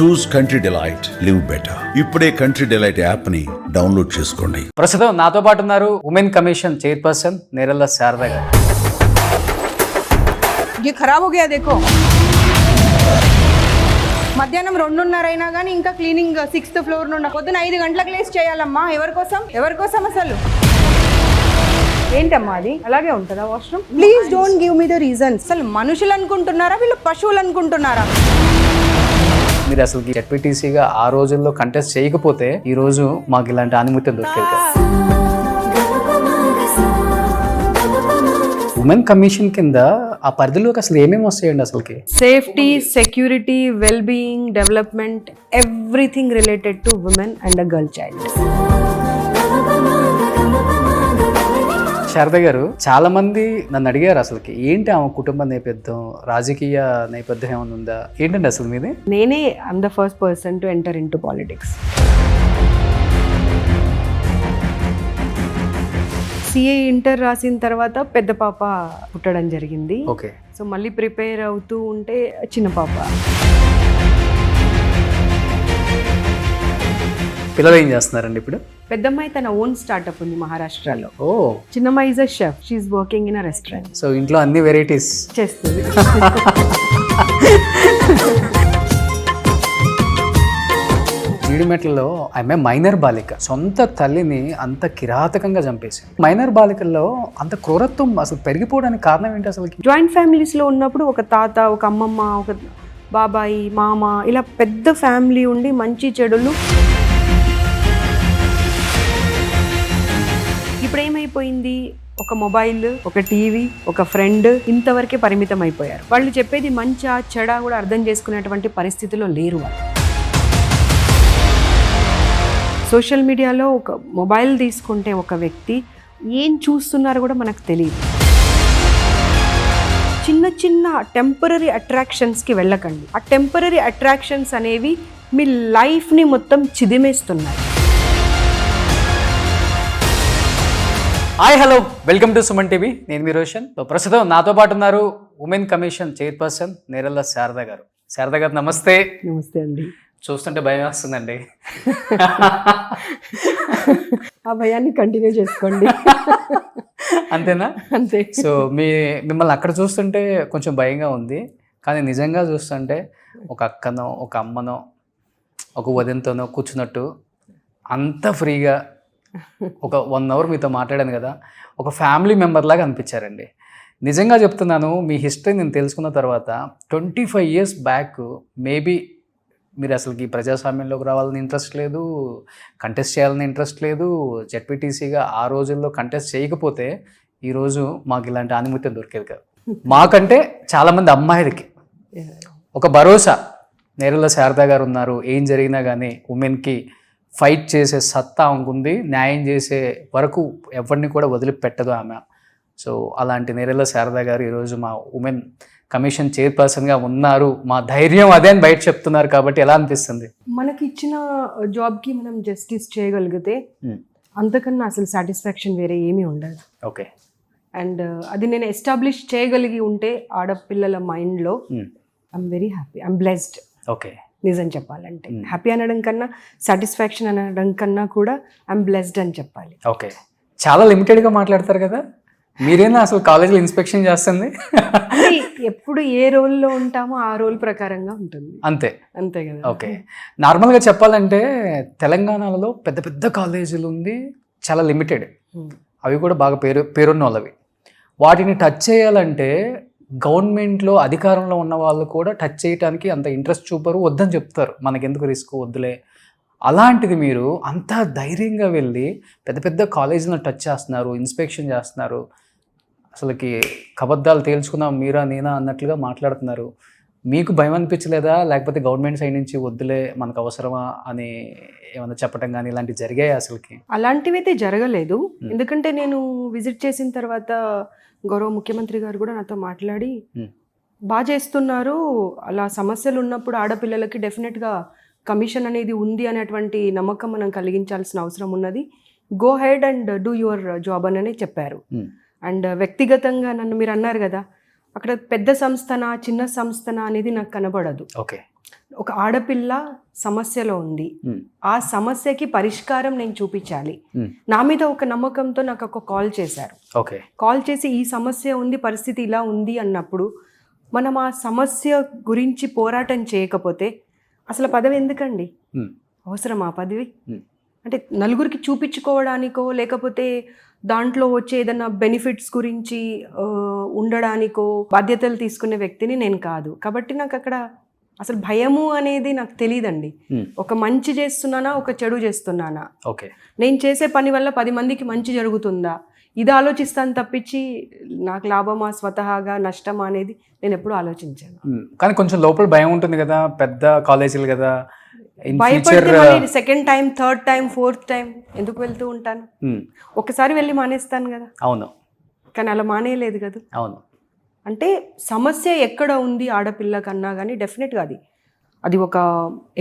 చూస్ country delight, live better. ఇప్పుడే country delight app ని download చేసుకోండి. ప్రస్తుతం నాతో పాటు ఉన్నారు women commission chairperson Nerella Sharada గారు. ये खराब हो गया देखो. మధ్యాహ్నం 2:30 అయినా కానీ ఇంకా క్లీనింగ్ 6th ఫ్లోర్ నుండి పొద్దున 5 గంటలకు లేసి చేయాలమ్మా. ఎవరి కోసం అసలు ఏంటమ్మా అది అలాగే ఉంటుందా washroom? Please don't give me the reason. అసలు మనుషులు అనుకుంటున్నారా వీళ్ళు పశువులు అనుకుంటున్నారా? మీరు అసలు జెడ్పీటీసీగా ఆ రోజుల్లో కంటెస్ట్ చేయకపోతే ఈ రోజు మాకు ఇలాంటి ఆనిముత్యం దొరికేది. ఉమెన్ కమిషన్ కింద ఆ పరిధిలోకి అసలు ఏమేమి వస్తాయండి అసలుకి? Safety, security, well being, development, everything related to women and a girl child. Sharada గారు, చాలా మంది నన్ను అడిగారు అసలుకి ఏంటి ఆమె కుటుంబ నేపథ్యం, రాజకీయ నేపథ్యం ఏమైనా ఉందా, ఏంటండి అసలు మీది? నేనే I'm the first person to enter in to politics. CA inter రాసిన తర్వాత పెద్ద పాప పుట్టడం జరిగింది. ఓకే. సో మళ్ళీ ప్రిపేర్ అవుతూ ఉంటే చిన్న పాప. పిల్లలు ఏం చేస్తున్నారండి ఇప్పుడు? పెద్దమ్మాయి తన ఓన్ స్టార్ట్అప్ ఉంది మహారాష్ట్రలో. ఓ. చిన్నమ్మాయి is a chef. She's working in a restaurant. So ఇంట్లో అన్ని వెరైటీస్ చేస్తుంది. జీడిమెట్లలో ఆమె మైనర్ బాలిక సొంత తల్లిని అంత కిరాతకంగా చంపేసింది. మైనర్ బాలికల్లో అంత క్రూరత్వం అసలు పెరిగిపోవడానికి కారణం ఏంటి అసలు? జాయింట్ ఫ్యామిలీస్లో ఉన్నప్పుడు ఒక తాత, ఒక అమ్మమ్మ, ఒక బాబాయి, మామ, ఇలా పెద్ద ఫ్యామిలీ ఉండి మంచి చెడులు. ఇప్పుడు ఏమైపోయింది, ఒక మొబైల్, ఒక టీవీ, ఒక ఫ్రెండ్, ఇంతవరకే పరిమితం అయిపోయారు. వాళ్ళు చెప్పేది మంచా చెడా కూడా అర్థం చేసుకునేటువంటి పరిస్థితిలో లేరు వాళ్ళు. సోషల్ మీడియాలో ఒక మొబైల్ తీసుకుంటే ఒక వ్యక్తి ఏం చూస్తున్నారో కూడా మనకు తెలియదు. చిన్న చిన్న టెంపరరీ అట్రాక్షన్స్కి వెళ్ళకండి. ఆ టెంపరరీ అట్రాక్షన్స్ అనేవి మీ లైఫ్ని మొత్తం చిదిమేస్తున్నాయి. Hi, hello, welcome to Suman TV. నేను మీ రోషన్. ప్రస్తుతం నాతో పాటు ఉన్నారు women commission chairperson Nerella Sharada గారు. శారద గారు నమస్తే. నమస్తే అండి. చూస్తుంటే భయం వేస్తుందండి. ఆ భయాన్ని కంటిన్యూ చేసుకోండి. అంతేనా? అంతే. సో మిమ్మల్ని అక్కడ చూస్తుంటే కొంచెం భయంగా ఉంది, కానీ నిజంగా చూస్తుంటే ఒక అక్కనో, ఒక అమ్మనో, ఒక వదినతోనో కూర్చున్నట్టు అంత ఫ్రీగా ఒక 1 hour మీతో మాట్లాడాను కదా, ఒక ఫ్యామిలీ మెంబర్ లాగా అనిపించారండి. నిజంగా చెప్తున్నాను, మీ హిస్టరీ నేను తెలుసుకున్న తర్వాత 25 years బ్యాక్ మేబీ మీరు అసలుకి ప్రజాస్వామ్యంలోకి రావాలని ఇంట్రెస్ట్ లేదు, కంటెస్ట్ చేయాలని ఇంట్రెస్ట్ లేదు. జెడ్పీటీసీగా ఆ రోజుల్లో కంటెస్ట్ చేయకపోతే ఈరోజు మాకు ఇలాంటి ఆనిముత్యం దొరికేది కాదు. మాకంటే చాలామంది అమ్మాయిలకి ఒక భరోసా నేరెళ్ల శారద గారు ఉన్నారు. ఏం జరిగినా కానీ ఉమెన్కి ఫైట్ చేసే సత్తా ఉంది, న్యాయం చేసే వరకు ఎవరిని కూడా వదిలిపెట్టదు ఆమె. సో అలాంటి నేరెళ్ల శారద గారు ఈరోజు మా ఉమెన్ కమిషన్ చైర్పర్సన్గా ఉన్నారు. మా ధైర్యం అదే అని బయట చెప్తున్నారు కాబట్టి ఎలా అనిపిస్తుంది? మనకి ఇచ్చిన జాబ్కి మనం జస్టిస్ చేయగలిగితే అంతకన్నా అసలు సాటిస్ఫాక్షన్ వేరే ఏమీ ఉండదు. ఓకే. అండ్ అది నేను ఎస్టాబ్లిష్ చేయగలిగి ఉంటే ఆడపిల్లల మైండ్లో I'm very happy, I'm blessed. Okay. నిజం చెప్పాలంటే హ్యాపీ అనడం కన్నా, సాటిస్ఫాక్షన్ అనడం కన్నా కూడా ఐఎమ్ బ్లెస్డ్ అని చెప్పాలి. ఓకే. చాలా లిమిటెడ్గా మాట్లాడతారు కదా, మీరేనా అసలు కాలేజీలో ఇన్స్పెక్షన్ చేస్తుంది? ఎప్పుడు ఏ రోల్లో ఉంటామో ఆ రోల్ ప్రకారంగా ఉంటుంది. అంతే అంతే కదా. ఓకే. నార్మల్గా చెప్పాలంటే తెలంగాణలో పెద్ద పెద్ద కాలేజీలు ఉంది, చాలా లిమిటెడ్. అవి కూడా బాగా పేరున్న వాళ్ళవి. వాటిని టచ్ చేయాలంటే గవర్నమెంట్లో అధికారంలో ఉన్న వాళ్ళు కూడా టచ్ చేయడానికి అంత ఇంట్రెస్ట్ చూపరు, వద్దని చెప్తారు, మనకెందుకు రిస్క్, వద్దులే. అలాంటిది మీరు అంత ధైర్యంగా వెళ్ళి పెద్ద పెద్ద కాలేజీలను టచ్ చేస్తున్నారు, ఇన్స్పెక్షన్ చేస్తున్నారు. అసలుకి కబద్దాలు తేల్చుకున్నాం మీరా నేనా అన్నట్లుగా మాట్లాడుతున్నారు. మీకు భయం అనిపించలేదా, లేకపోతే గవర్నమెంట్ సైడ్ నుంచి వద్దులే మనకు అవసరమా అని ఏమైనా చెప్పడం కానీ ఇలాంటివి జరిగాయి? అసలుకి అలాంటివి అయితే జరగలేదు. ఎందుకంటే నేను విజిట్ చేసిన తర్వాత గౌరవ ముఖ్యమంత్రి గారు కూడా నాతో మాట్లాడి బాగా చేస్తున్నారు, అలా సమస్యలు ఉన్నప్పుడు ఆడపిల్లలకి డెఫినెట్గా కమిషన్ అనేది ఉంది అనేటువంటి నమ్మకం మనం కలిగించాల్సిన అవసరం ఉన్నది, go head and do your job అని చెప్పారు. అండ్ వ్యక్తిగతంగా నన్ను మీరు అన్నారు కదా, అక్కడ పెద్ద సంస్థన చిన్న సంస్థన అనేది నాకు కనబడదు. ఓకే. ఒక ఆడపిల్ల సమస్యలో ఉంది, ఆ సమస్యకి పరిష్కారం నేను చూపించాలి. నా మీద ఒక నమ్మకంతో నాకు ఒక కాల్ చేశారు. ఓకే. కాల్ చేసి ఈ సమస్య ఉంది, పరిస్థితి ఇలా ఉంది అన్నప్పుడు మనం ఆ సమస్య గురించి పోరాటం చేయకపోతే అసలు పదవి ఎందుకండి? అవసరం ఆ పదవి? అంటే నలుగురికి చూపించుకోవడానికో లేకపోతే దాంట్లో వచ్చే ఏదైనా బెనిఫిట్స్ గురించి ఉండడానికో బాధ్యతలు తీసుకునే వ్యక్తిని నేను కాదు. కాబట్టి నాకు అక్కడ అసలు భయము అనేది నాకు తెలియదండి. ఒక మంచి చేస్తున్నానా, ఒక చెడు చేస్తున్నానా, ఓకే, నేను చేసే పని వల్ల 10 మందికి మంచి జరుగుతుందా, ఇది ఆలోచిస్తాను తప్పించి నాకు లాభమా స్వతహాగా నష్టమా అనేది నేను ఎప్పుడు ఆలోచించాను. కానీ కొంచెం లోపల భయం ఉంటుంది కదా, పెద్ద కాలేజీలు కదా, భయపడితే second time, third time, fourth time ఎందుకు వెళ్తూ ఉంటాను? ఒకసారి వెళ్ళి మానేస్తాను కదా. అవును. కానీ అలా మానేయలేదు కదా. అవును. అంటే సమస్య ఎక్కడ ఉంది ఆడపిల్ల కన్నా కానీ డెఫినెట్గా అది ఒక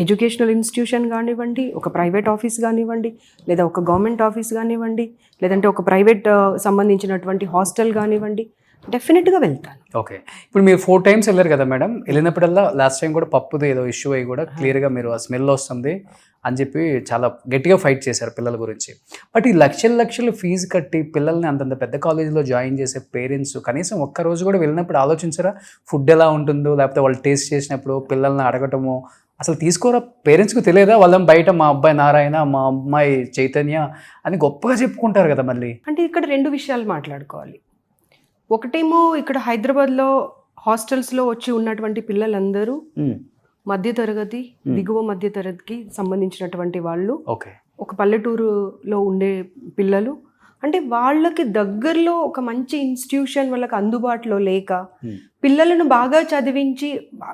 ఎడ్యుకేషనల్ ఇన్స్టిట్యూషన్ కానివ్వండి, ఒక ప్రైవేట్ ఆఫీస్ కానివ్వండి, లేదా ఒక గవర్నమెంట్ ఆఫీస్ కానివ్వండి, లేదంటే ఒక ప్రైవేట్ సంబంధించినటువంటి హాస్టల్ కానివ్వండి, డెఫినెట్గా వెళ్తాను. ఓకే. ఇప్పుడు మీరు 4 times వెళ్ళారు కదా మేడం, వెళ్ళినప్పుడల్లా లాస్ట్ టైం కూడా పప్పుది ఏదో ఇష్యూ అయ్యి కూడా క్లియర్గా మీరు ఆ స్మెల్ వస్తుంది అని చెప్పి చాలా గట్టిగా ఫైట్ చేశారు పిల్లల గురించి. బట్ ఈ లక్షలు ఫీజు కట్టి పిల్లల్ని అంతంత పెద్ద కాలేజీలో జాయిన్ చేసే పేరెంట్స్ కనీసం ఒక్కరోజు కూడా వెళ్ళినప్పుడు ఆలోచించరా ఫుడ్ ఎలా ఉంటుందో, లేకపోతే వాళ్ళు టేస్ట్ చేసినప్పుడు పిల్లల్ని అడగటము అసలు తీసుకోరా? పేరెంట్స్కి తెలియదా వాళ్ళని బయట మా అబ్బాయి నారాయణ, మా అమ్మాయి చైతన్య అని గొప్పగా చెప్పుకుంటారు కదా. మళ్ళీ అంటే ఇక్కడ 2 విషయాలు మాట్లాడుకోవాలి. ఒకటేమో ఇక్కడ హైదరాబాద్లో హాస్టల్స్లో వచ్చి ఉన్నటువంటి పిల్లలందరూ మధ్యతరగతి, దిగువ మధ్యతరగతికి సంబంధించినటువంటి వాళ్ళు. ఓకే. ఒక పల్లెటూరులో ఉండే పిల్లలు, అంటే వాళ్ళకి దగ్గరలో ఒక మంచి ఇన్స్టిట్యూషన్ వాళ్ళకి అందుబాటులో లేక పిల్లలను బాగా చదివించి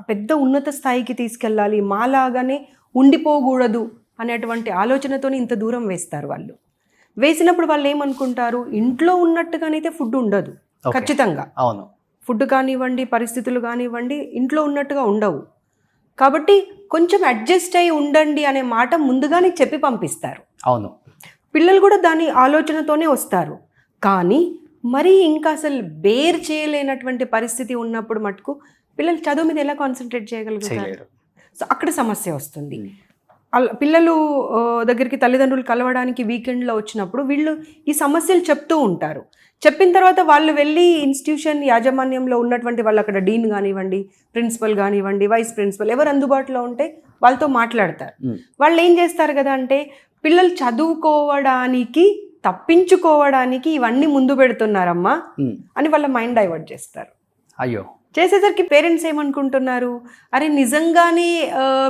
పెద్ద ఉన్నత స్థాయికి తీసుకెళ్ళాలి, మాలాగానే ఉండిపోకూడదు అనేటువంటి ఆలోచనతో ఇంత దూరం వేస్తారు. వాళ్ళు వేసినప్పుడు వాళ్ళు ఏమనుకుంటారు, ఇంట్లో ఉన్నట్టుగానైతే ఫుడ్ ఉండదు ఖచ్చితంగా. అవును. ఫుడ్ కానివ్వండి, పరిస్థితులు కానివ్వండి ఇంట్లో ఉన్నట్టుగా ఉండవు. కాబట్టి కొంచెం అడ్జస్ట్ అయ్యి ఉండండి అనే మాట ముందుగానే చెప్పి పంపిస్తారు. అవును. పిల్లలు కూడా దాని ఆలోచనతోనే వస్తారు. కానీ మరి ఇంకా అసలు బేర్ చేయలేనటువంటి పరిస్థితి ఉన్నప్పుడు మటుకు పిల్లలు చదువు మీద ఎలా కాన్సన్ట్రేట్ చేయగలుగుతారు? సో అక్కడ సమస్య వస్తుంది. పిల్లలు దగ్గరికి తల్లిదండ్రులు కలవడానికి వీకెండ్లో వచ్చినప్పుడు వీళ్ళు ఈ సమస్యలు చెప్తూ ఉంటారు. చెప్పిన తర్వాత వాళ్ళు వెళ్ళి ఇన్స్టిట్యూషన్ యాజమాన్యంలో ఉన్నటువంటి వాళ్ళు, అక్కడ డీన్ కానివ్వండి, ప్రిన్సిపల్ కానివ్వండి, వైస్ ప్రిన్సిపల్ ఎవరు అందుబాటులో ఉంటే వాళ్ళతో మాట్లాడతారు. వాళ్ళు ఏం చేస్తారు కదా అంటే పిల్లలు చదువుకోవడానికి తప్పించుకోవడానికి ఇవన్నీ ముందు పెడుతున్నారమ్మా అని వాళ్ళ మైండ్ డైవర్ట్ చేస్తారు. అయ్యో. చేసేసరికి పేరెంట్స్ ఏమనుకుంటున్నారు, అరే నిజంగానే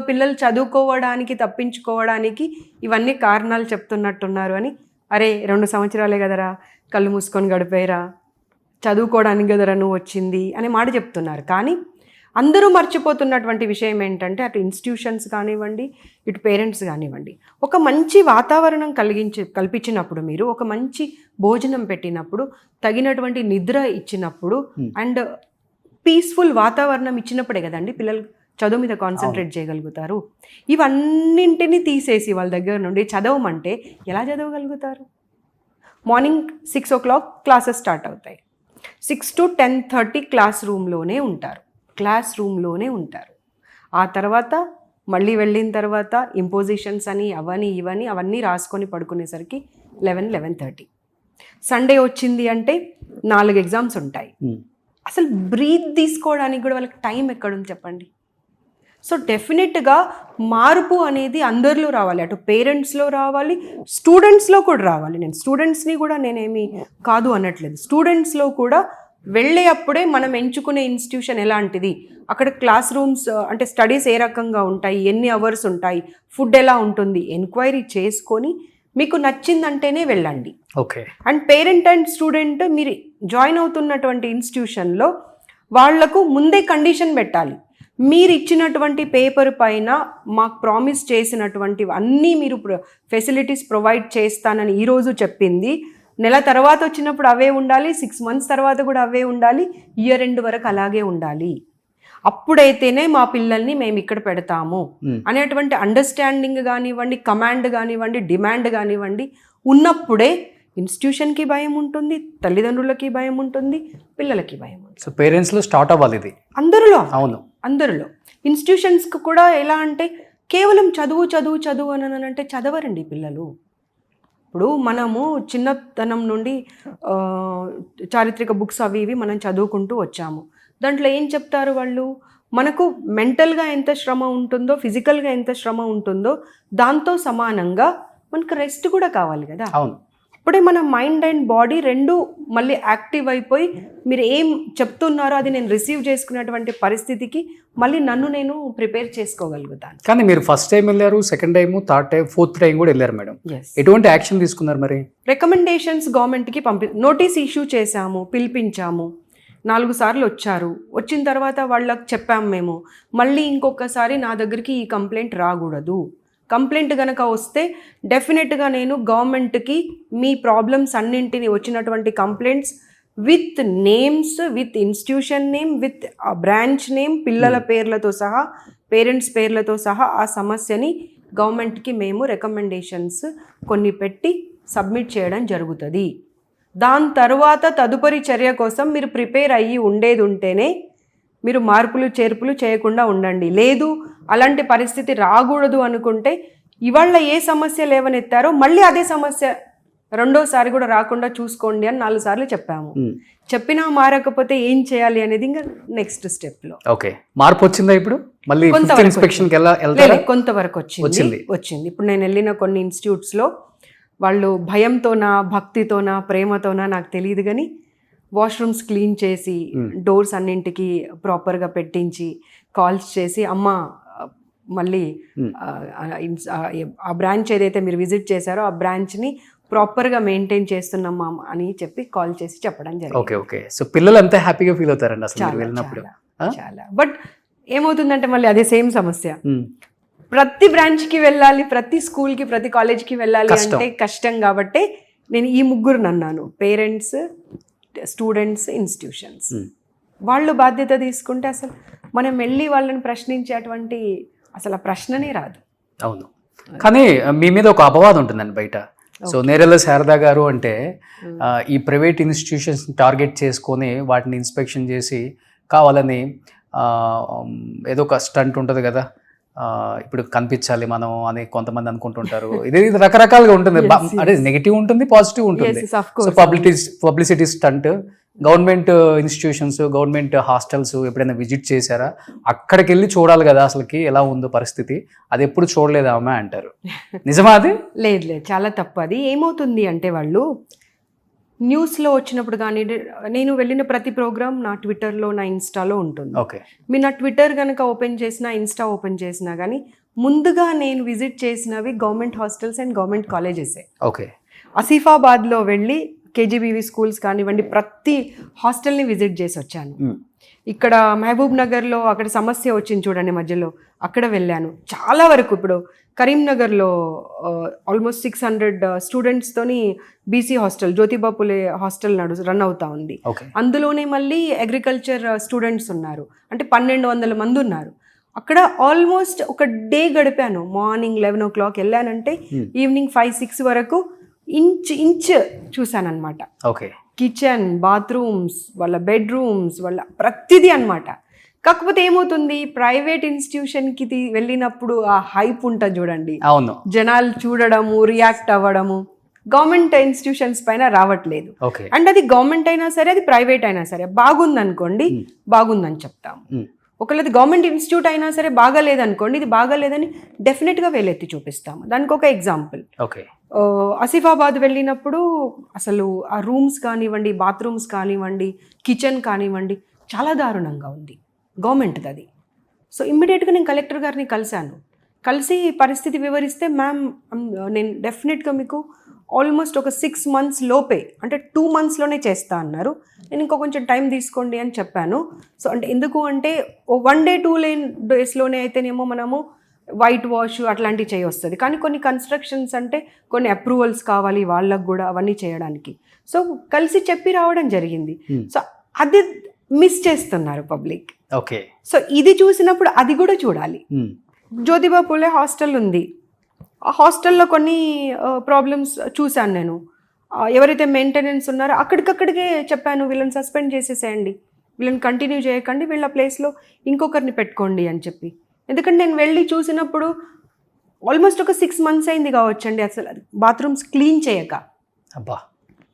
పిల్లలు చదువుకోవడానికి తప్పించుకోవడానికి ఇవన్నీ కారణాలు చెప్తున్నట్టున్నారు అని, అరే 2 సంవత్సరాలే కదరా, కళ్ళు మూసుకొని గడిపేరా, చదువుకోవడానికి కదరా నువ్వు వచ్చింది అనే మాట చెప్తున్నారు. కానీ అందరూ మర్చిపోతున్నటువంటి విషయం ఏంటంటే అటు ఇన్స్టిట్యూషన్స్ కానివ్వండి, ఇటు పేరెంట్స్ కానివ్వండి, ఒక మంచి వాతావరణం కల్పించినప్పుడు, మీరు ఒక మంచి భోజనం పెట్టినప్పుడు, తగినటువంటి నిద్ర ఇచ్చినప్పుడు అండ్ పీస్ఫుల్ వాతావరణం ఇచ్చినప్పుడే కదండి పిల్లలు చదువు మీద కాన్సన్ట్రేట్ చేయగలుగుతారు. ఇవన్నింటినీ తీసేసి వాళ్ళ దగ్గర నుండి చదవమంటే ఎలా చదవగలుగుతారు? మార్నింగ్ 6 o'clock క్లాసెస్ స్టార్ట్ అవుతాయి. 6 to 10:30 క్లాస్ రూమ్లోనే ఉంటారు. ఆ తర్వాత మళ్ళీ వెళ్ళిన తర్వాత ఇంపోజిషన్స్ అని అవన్నీ రాసుకొని పడుకునేసరికి 11-11:30. సండే వచ్చింది అంటే 4 ఎగ్జామ్స్ ఉంటాయి. అసలు బ్రీత్ తీసుకోవడానికి కూడా వాళ్ళకి టైం ఎక్కడుంది చెప్పండి. సో డెఫినెట్గా మార్పు అనేది అందరిలో రావాలి, అటు పేరెంట్స్లో రావాలి, స్టూడెంట్స్లో కూడా రావాలి. నేను స్టూడెంట్స్ని కూడా నేనేమి కాదు అనట్లేదు. స్టూడెంట్స్లో కూడా వెళ్ళే అప్పుడే మనం ఎంచుకునే ఇన్స్టిట్యూషన్ ఎలాంటిది, అక్కడ క్లాస్ రూమ్స్ అంటే స్టడీస్ ఏ రకంగా ఉంటాయి, ఎన్ని అవర్స్ ఉంటాయి, ఫుడ్ ఎలా ఉంటుంది, ఎంక్వైరీ చేసుకొని మీకు నచ్చిందంటేనే వెళ్ళండి. Okay. And parent and student మీరు జాయిన్ అవుతున్నటువంటి ఇన్స్టిట్యూషన్లో వాళ్లకు ముందే కండిషన్ పెట్టాలి. మీరు ఇచ్చినటువంటి పేపర్ పైన మాకు ప్రామిస్ చేసినటువంటి అన్నీ మీరు ఫెసిలిటీస్ ప్రొవైడ్ చేస్తానని ఈరోజు చెప్పింది, నెల తర్వాత వచ్చినప్పుడు అవే ఉండాలి, 6 months తర్వాత కూడా అవే ఉండాలి, ఇయర్ ఎండ్ వరకు అలాగే ఉండాలి. అప్పుడైతేనే మా పిల్లల్ని మేము ఇక్కడ పెడతాము అనేటువంటి అండర్స్టాండింగ్ కానివ్వండి, కమాండ్ కానివ్వండి, డిమాండ్ కానివ్వండి ఉన్నప్పుడే ఇన్స్టిట్యూషన్కి భయం ఉంటుంది, తల్లిదండ్రులకి భయం ఉంటుంది, పిల్లలకి భయం ఉంటుంది. సో పేరెంట్స్లో స్టార్ట్ అవ్వాలి ఇది అందరిలో. అవును. అందరిలో. ఇన్స్టిట్యూషన్స్కి కూడా ఎలా అంటే కేవలం చదువు అని అంటే చదవరండి పిల్లలు. ఇప్పుడు మనము చిన్నతనం నుండి చారిత్రక బుక్స్ అవి ఇవి మనం చదువుకుంటూ వచ్చాము. దాంట్లో ఏం చెప్తారు వాళ్ళు, మనకు మెంటల్గా ఎంత శ్రమ ఉంటుందో, ఫిజికల్గా ఎంత శ్రమ ఉంటుందో దాంతో సమానంగా మనకు రెస్ట్ కూడా కావాలి కదా. అవును. అప్పుడే మన మైండ్ అండ్ బాడీ రెండు మళ్ళీ యాక్టివ్ అయిపోయి మీరు ఏం చెప్తున్నారో అది నేను రిసీవ్ చేసుకునేటువంటి పరిస్థితికి మళ్ళీ నన్ను నేను ప్రిపేర్ చేసుకోగలుగుతాను. కానీ మీరు ఫస్ట్ టైం వెళ్ళారు, second time, third time, fourth time కూడా వెళ్ళారు మేడం. ఎటువంటి యాక్షన్ తీసుకున్నారు మరి? రికమెండేషన్స్ గవర్నమెంట్కి నోటీస్ ఇష్యూ చేశాము, పిలిపించాము. 4 సార్లు వచ్చారు. వచ్చిన తర్వాత వాళ్ళకి చెప్పాము మేము, మళ్ళీ ఇంకొకసారి నా దగ్గరికి ఈ కంప్లైంట్ రాకూడదు. కంప్లైంట్ కనుక వస్తే డెఫినెట్గా నేను గవర్నమెంట్కి మీ ప్రాబ్లమ్స్ అన్నింటినీ వచ్చినటువంటి complaints with names, with institution name, with branch name, పిల్లల పేర్లతో సహా, పేరెంట్స్ పేర్లతో సహా ఆ సమస్యని గవర్నమెంట్కి మేము రికమెండేషన్స్ కొన్ని పెట్టి సబ్మిట్ చేయడం జరుగుతుంది. దాని తర్వాత తదుపరి చర్య కోసం మీరు ప్రిపేర్ అయ్యి ఉండేది ఉంటేనే మీరు మార్పులు చేర్పులు చేయకుండా ఉండండి. లేదు అలాంటి పరిస్థితి రాకూడదు అనుకుంటే ఇవాళ ఏ సమస్య లేవనెత్తారో మళ్ళీ అదే సమస్య రెండోసారి కూడా రాకుండా చూసుకోండి అని 4 సార్లు చెప్పాము. చెప్పినా మారకపోతే ఏం చేయాలి అనేది ఇంకా నెక్స్ట్ స్టెప్లో. ఓకే, మార్పు వచ్చిందా ఇప్పుడు? మళ్ళీ కొంతవరకు వచ్చింది. ఇప్పుడు నేను వెళ్ళిన కొన్ని ఇన్స్టిట్యూట్స్లో వాళ్ళు భయంతోనా, భక్తితోనా, ప్రేమతోనా నాకు తెలియదు కానీ వాష్రూమ్స్ క్లీన్ చేసి డోర్స్ అన్నింటికి ప్రాపర్గా పెట్టించి కాల్స్ చేసి, అమ్మ మళ్ళీ ఆ బ్రాంచ్ ఏదైతే మీరు విజిట్ చేశారో ఆ బ్రాంచ్ని ప్రాపర్గా మెయింటైన్ చేస్తున్నామా అని చెప్పి కాల్ చేసి చెప్పడం జరిగింది. Okay okay. సో పిల్లలు అంతా హ్యాపీగా ఫీల్ అవుతారండి అసలు వెళ్ళినప్పుడు. చాలా. బట్ ఏమవుతుందంటే మళ్ళీ అదే సేమ్ సమస్య, ప్రతి బ్రాంచ్కి వెళ్ళాలి, ప్రతి స్కూల్కి, ప్రతి కాలేజ్కి వెళ్ళాలి అంటే కష్టం. కాబట్టి నేను ఈ 3 అన్నాను, పేరెంట్స్, స్టూడెంట్స్, ఇన్స్టిట్యూషన్స్. వాళ్ళు బాధ్యత తీసుకుంటే అసలు మనం వెళ్ళి వాళ్ళని ప్రశ్నించేటువంటి అసలు ఆ ప్రశ్ననే రాదు. అవును. కానీ మీ మీద ఒక అపవాదం ఉంటుందండి బయట. సో నేరెళ్ళ శారదా గారు అంటే ఈ ప్రైవేట్ ఇన్స్టిట్యూషన్స్ టార్గెట్ చేసుకొని వాటిని ఇన్స్పెక్షన్ చేసి కావాలని ఏదో ఒక స్టంట్ ఉంటుంది కదా, ఇప్పుడు కనిపించాలి మనం అని కొంతమంది అనుకుంటుంటారు. ఇది రకరకాలుగా ఉంటుంది. అంటే నెగిటివ్ ఉంటుంది, పాజిటివ్ ఉంటుంది. So publicity stunt. Government institutions, government hostels ఎప్పుడైనా విజిట్ చేశారా? అక్కడికి వెళ్ళి చూడాలి కదా అసలుకి ఎలా ఉందో పరిస్థితి, అది ఎప్పుడు చూడలేదా అమ్మ అంటారు. నిజమా అది? లేదు, చాలా తప్పు. అది ఏమవుతుంది అంటే వాళ్ళు న్యూస్లో వచ్చినప్పుడు కానీ, నేను వెళ్ళిన ప్రతి ప్రోగ్రామ్ నా ట్విట్టర్లో, నా ఇన్స్టాలో ఉంటుంది. ఓకే. మీరు నా ట్విట్టర్ కనుక ఓపెన్ చేసినా, ఇన్స్టా ఓపెన్ చేసినా కానీ ముందుగా నేను విజిట్ చేసినవి గవర్నమెంట్ హాస్టల్స్ అండ్ గవర్నమెంట్ కాలేజెసే. ఓకే. ఆసిఫాబాద్లో వెళ్ళి కేజీబీవీ స్కూల్స్ కానివ్వండి, ప్రతి హాస్టల్ని విజిట్ చేసి వచ్చాను. ఇక్కడ మహబూబ్ నగర్లో అక్కడ సమస్య వచ్చింది చూడండి మధ్యలో, అక్కడ వెళ్ళాను. చాలా వరకు ఇప్పుడు కరీంనగర్లో almost 600 స్టూడెంట్స్తోని BC hostel, Jyotiba Phule hostel run అవుతా ఉంది. అందులోనే మళ్ళీ అగ్రికల్చర్ స్టూడెంట్స్ ఉన్నారు, అంటే 1200 మంది ఉన్నారు. అక్కడ ఆల్మోస్ట్ ఒక డే గడిపాను. మార్నింగ్ 11 o'clock వెళ్ళానంటే ఈవినింగ్ 5-6 వరకు ఇంచ్ చూశానమాట. ఓకే. కిచెన్, బాత్రూమ్స్, వాళ్ళ బెడ్రూమ్స్, వాళ్ళ ప్రతిదీ అనమాట. కాకపోతే ఏమవుతుంది, ప్రైవేట్ ఇన్స్టిట్యూషన్కి వెళ్ళినప్పుడు ఆ హైప్ ఉంటుంది చూడండి, అవును, జనాలు చూడడము, రియాక్ట్ అవ్వడము గవర్నమెంట్ ఇన్స్టిట్యూషన్స్ పైన రావట్లేదు. ఓకే. అండ్ అది గవర్నమెంట్ అయినా సరే, అది ప్రైవేట్ అయినా సరే, బాగుందనుకోండి బాగుందని చెప్తాము. ఒకవేళ అది గవర్నమెంట్ ఇన్స్టిట్యూట్ అయినా సరే బాగాలేదనుకోండి, ఇది బాగాలేదని డెఫినెట్గా వేలెత్తి చూపిస్తాము. దానికి ఒక ఎగ్జాంపుల్, ఓకే, ఆసిఫాబాద్ వెళ్ళినప్పుడు అసలు ఆ రూమ్స్ కానివ్వండి, బాత్రూమ్స్ కానివ్వండి, కిచెన్ కానివ్వండి చాలా దారుణంగా ఉంది గవర్నమెంట్ది అది. సో ఇమ్మీడియట్గా నేను కలెక్టర్ గారిని కలిసి పరిస్థితి వివరిస్తే, మ్యామ్ నేను డెఫినెట్గా మీకు ఆల్మోస్ట్ ఒక 6 months లోపే, అంటే 2 monthsలోనే చేస్తా అన్నారు. నేను ఇంకో కొంచెం టైం తీసుకోండి అని చెప్పాను. సో అంటే ఎందుకు అంటే 1 day 2 daysలోనే అయితేనేమో మనము వైట్ వాష్ అట్లాంటివి చేయొస్తుంది. కానీ కొన్ని కన్స్ట్రక్షన్స్ అంటే కొన్ని అప్రూవల్స్ కావాలి వాళ్ళకు కూడా, అవన్నీ చేయడానికి. సో కలిసి చెప్పి రావడం జరిగింది. సో అది మిస్ చేస్తున్నారు పబ్లిక్. ఓకే. సో ఇది చూసినప్పుడు అది కూడా చూడాలి. జ్యోతిబా పులే హాస్టల్ ఉంది, ఆ హాస్టల్లో కొన్ని ప్రాబ్లమ్స్ చూశాను నేను. ఎవరైతే మెయింటెనెన్స్ ఉన్నారో అక్కడికక్కడికే చెప్పాను, వీళ్ళని సస్పెండ్ చేసేసేయండి, వీళ్ళని కంటిన్యూ చేయకండి, వీళ్ళ ప్లేస్లో ఇంకొకరిని పెట్టుకోండి అని చెప్పి. ఎందుకంటే నేను వెళ్ళి చూసినప్పుడు ఆల్మోస్ట్ ఒక 6 months అయింది కావచ్చండి అసలు బాత్రూమ్స్ క్లీన్ చేయక. అబ్బా.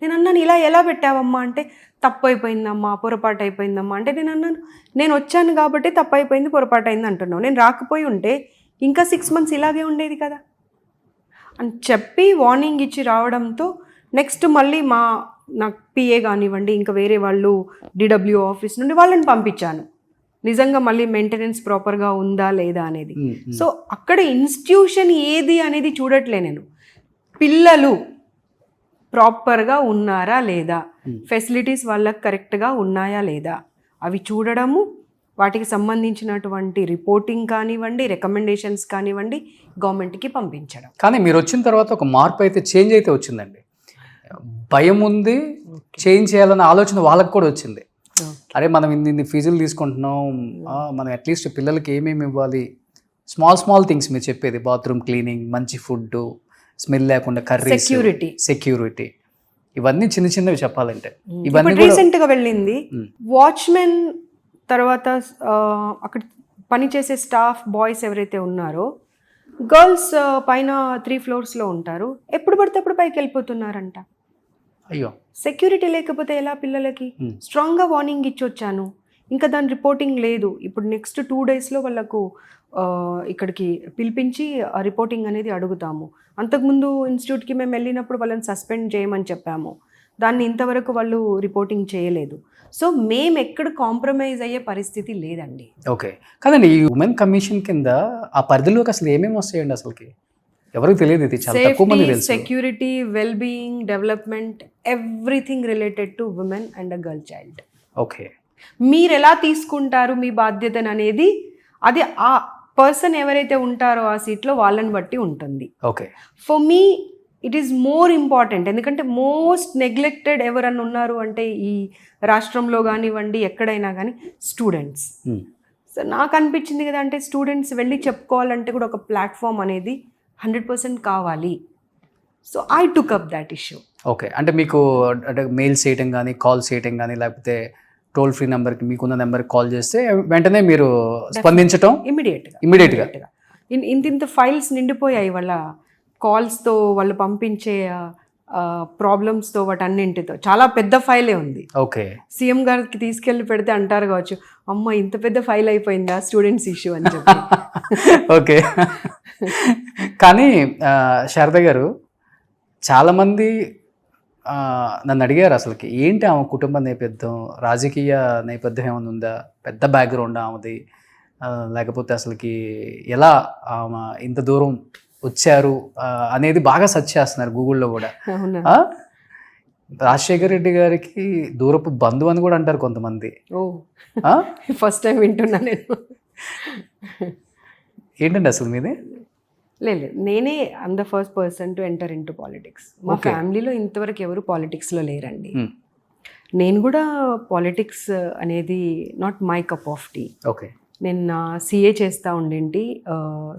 నేను అన్నాను, ఇలా ఎలా పెట్టావమ్మా అంటే, తప్పు అయిపోయిందమ్మా, పొరపాటు అయిపోయిందమ్మా అంటే. నేను అన్నాను, నేను వచ్చాను కాబట్టి తప్పు అయిపోయింది, పొరపాటు అయింది అంటున్నావు. నేను రాకపోయి ఉంటే ఇంకా 6 months ఇలాగే ఉండేది కదా అని చెప్పి వార్నింగ్ ఇచ్చి రావడంతో నెక్స్ట్ మళ్ళీ నాకు పిఏ కానివ్వండి, ఇంకా వేరే వాళ్ళు డిడబ్ల్యూ ఆఫీస్ నుండి వాళ్ళని పంపించాను, నిజంగా మళ్ళీ మెయింటెనెన్స్ ప్రాపర్గా ఉందా లేదా అనేది. సో అక్కడ ఇన్స్టిట్యూషన్ ఏది అనేది చూడట్లే నేను, పిల్లలు ప్రాపర్గా ఉన్నారా లేదా, ఫెసిలిటీస్ వాళ్ళకి కరెక్ట్గా ఉన్నాయా లేదా అవి చూడడము, వాటికి సంబంధించినటువంటి రిపోర్టింగ్ కానివ్వండి, రికమెండేషన్స్ కానివ్వండి గవర్నమెంట్కి పంపించడం. కానీ మీరు వచ్చిన తర్వాత ఒక మార్పు అయితే, చేంజ్ అయితే వచ్చిందండి. భయం ఉంది, చేంజ్ చేయాలన్న ఆలోచన వాళ్ళకి కూడా వచ్చింది. అరే మనం ఇన్ని ఫీజులు తీసుకుంటున్నాం, మనం అట్లీస్ట్ పిల్లలకి ఏమేమి ఇవ్వాలి, స్మాల్ థింగ్స్ మీరు చెప్పేది, బాత్రూమ్ క్లీనింగ్, మంచి ఫుడ్, స్మెల్ లేకుండా కర్రీ, సెక్యూరిటీ, ఇవన్నీ చిన్నవి చెప్పాలంటే. ఇవన్నీ రీసెంట్గా వెళ్ళింది వాచ్మెన్ తర్వాత అక్కడ పనిచేసే స్టాఫ్ బాయ్స్ ఎవరైతే ఉన్నారో, గర్ల్స్ పైన 3 floors ఉంటారు, ఎప్పుడు పడితే అప్పుడు పైకి వెళ్ళిపోతున్నారంట. అయ్యో, సెక్యూరిటీ లేకపోతే ఎలా పిల్లలకి? స్ట్రాంగ్గా వార్నింగ్ ఇచ్చి వచ్చాను, ఇంకా దాని రిపోర్టింగ్ లేదు. ఇప్పుడు నెక్స్ట్ 2 daysలో వాళ్ళకు ఇక్కడికి పిలిపించి రిపోర్టింగ్ అనేది అడుగుతాము. అంతకుముందు ఇన్స్టిట్యూట్కి మేము వెళ్ళినప్పుడు వాళ్ళని సస్పెండ్ చేయమని చెప్పాము, దాన్ని ఇంతవరకు వాళ్ళు రిపోర్టింగ్ చేయలేదు. సో మేము ఎక్కడ కాంప్రమైజ్ అయ్యే పరిస్థితి లేదండి. ఓకే, కాదండి, ఈ ఉమెన్ కమిషన్ కింద ఆ పరిధిలోకి అసలు ఏమేమి వస్తాయండి? అసలుకి ఎవరికి తెలియదు, ఇది చాలా తక్కువ మంది తెలుసు. Security, well being, development, everything related to women and a girl child. Okay, మీరు ఎలా తీసుకుంటారు మీ బాధ్యతను అనేది, అది ఆ పర్సన్ ఎవరైతే ఉంటారో ఆ సీట్లో వాళ్ళని బట్టి ఉంటుంది. Okay, for me it is more important. ఎందుకంటే మోస్ట్ నెగ్లెక్టెడ్ ఎవరన్నా ఉన్నారు అంటే ఈ రాష్ట్రంలో కానివ్వండి, ఎక్కడైనా కానీ స్టూడెంట్స్. సో నాకు అనిపించింది కదా, అంటే స్టూడెంట్స్ వెళ్ళి చెప్పుకోవాలంటే కూడా ఒక ప్లాట్ఫామ్ అనేది 100% కావాలి. So I took up that issue. Okay, అంటే మీకు అంటే మెయిల్స్ చేయటం కానీ, కాల్స్ చేయటం కానీ, లేకపోతే టోల్ ఫ్రీ నెంబర్కి, మీకున్న నెంబర్కి కాల్ చేస్తే వెంటనే మీరు స్పందించటం ఇమీడియట్గా. ఇంత ఫైల్స్ నిండిపోయాయి వాళ్ళ కాల్స్తో, వాళ్ళు పంపించే ప్రాబ్లమ్స్తో, వాటన్నింటితో. చాలా పెద్ద ఫైలే ఉంది. ఓకే, సీఎం గారికి తీసుకెళ్ళి పెడితే అంటారు కావచ్చు, అమ్మ ఇంత పెద్ద ఫైల్ అయిపోయిందా స్టూడెంట్స్ ఇష్యూ అని చెప్పి. ఓకే, కానీ శారద గారు, చాలామంది నన్ను అడిగారు అసలుకి ఏంటి ఆమె కుటుంబ నేపథ్యం, రాజకీయ నేపథ్యం ఏమైనా ఉందా, పెద్ద బ్యాక్గ్రౌండ్ ఆమెది, లేకపోతే అసలుకి ఎలా ఆమె ఇంత దూరం వచ్చారు అనేది బాగా సెర్చ్ చేస్తున్నారు గూగుల్లో కూడా. రాజశేఖర రెడ్డి గారికి దూరపు బంధువు అని కూడా అంటారు కొంతమంది. ఫస్ట్ టైం వింటున్నా నేను. ఏంటండి అసలు మీది? లేదు, నేనే I'm the first person to enter in to politics. మా ఫ్యామిలీలో ఇంతవరకు ఎవరు పాలిటిక్స్లో లేరండి. నేను కూడా పాలిటిక్స్ అనేది not my cup of tea. Okay, నేను సిఏ చేస్తూ ఉండేంటి,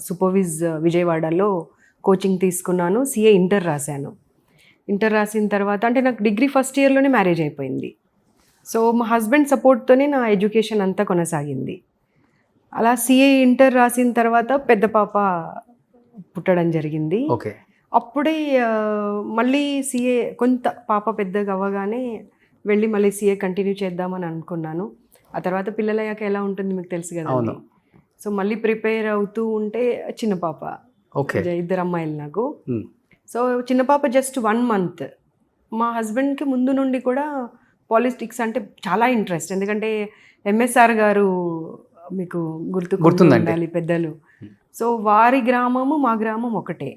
సూపర్విజ్ విజయవాడలో కోచింగ్ తీసుకున్నాను, సిఏ ఇంటర్ రాశాను. ఇంటర్ రాసిన తర్వాత అంటే నాకు డిగ్రీ ఫస్ట్ ఇయర్లోనే మ్యారేజ్ అయిపోయింది. సో మా హస్బెండ్ సపోర్ట్తోనే నా ఎడ్యుకేషన్ అంతా కొనసాగింది. అలా సిఏ ఇంటర్ రాసిన తర్వాత పెద్ద పాప పుట్టడం జరిగింది. ఓకే, అప్పుడే మళ్ళీ సిఏ కొంత పాప పెద్దగా అవ్వగానే వెళ్ళి మళ్ళీ సిఏ కంటిన్యూ చేద్దామని అనుకున్నాను. ఆ తర్వాత పిల్లలయ్యాక ఎలా ఉంటుంది మీకు తెలుసు కదా. సో మళ్ళీ ప్రిపేర్ అవుతూ ఉంటే చిన్న పాప, 2 అమ్మాయిలు నాకు. సో చిన్న పాప జస్ట్ 1 month. మా హస్బెండ్కి ముందు నుండి కూడా పాలిటిక్స్ అంటే చాలా ఇంట్రెస్ట్. ఎందుకంటే ఎంఎస్ఆర్ గారు మీకు గుర్తుండాలి పెద్దలు. సో వారి గ్రామము మా గ్రామం ఒకటే,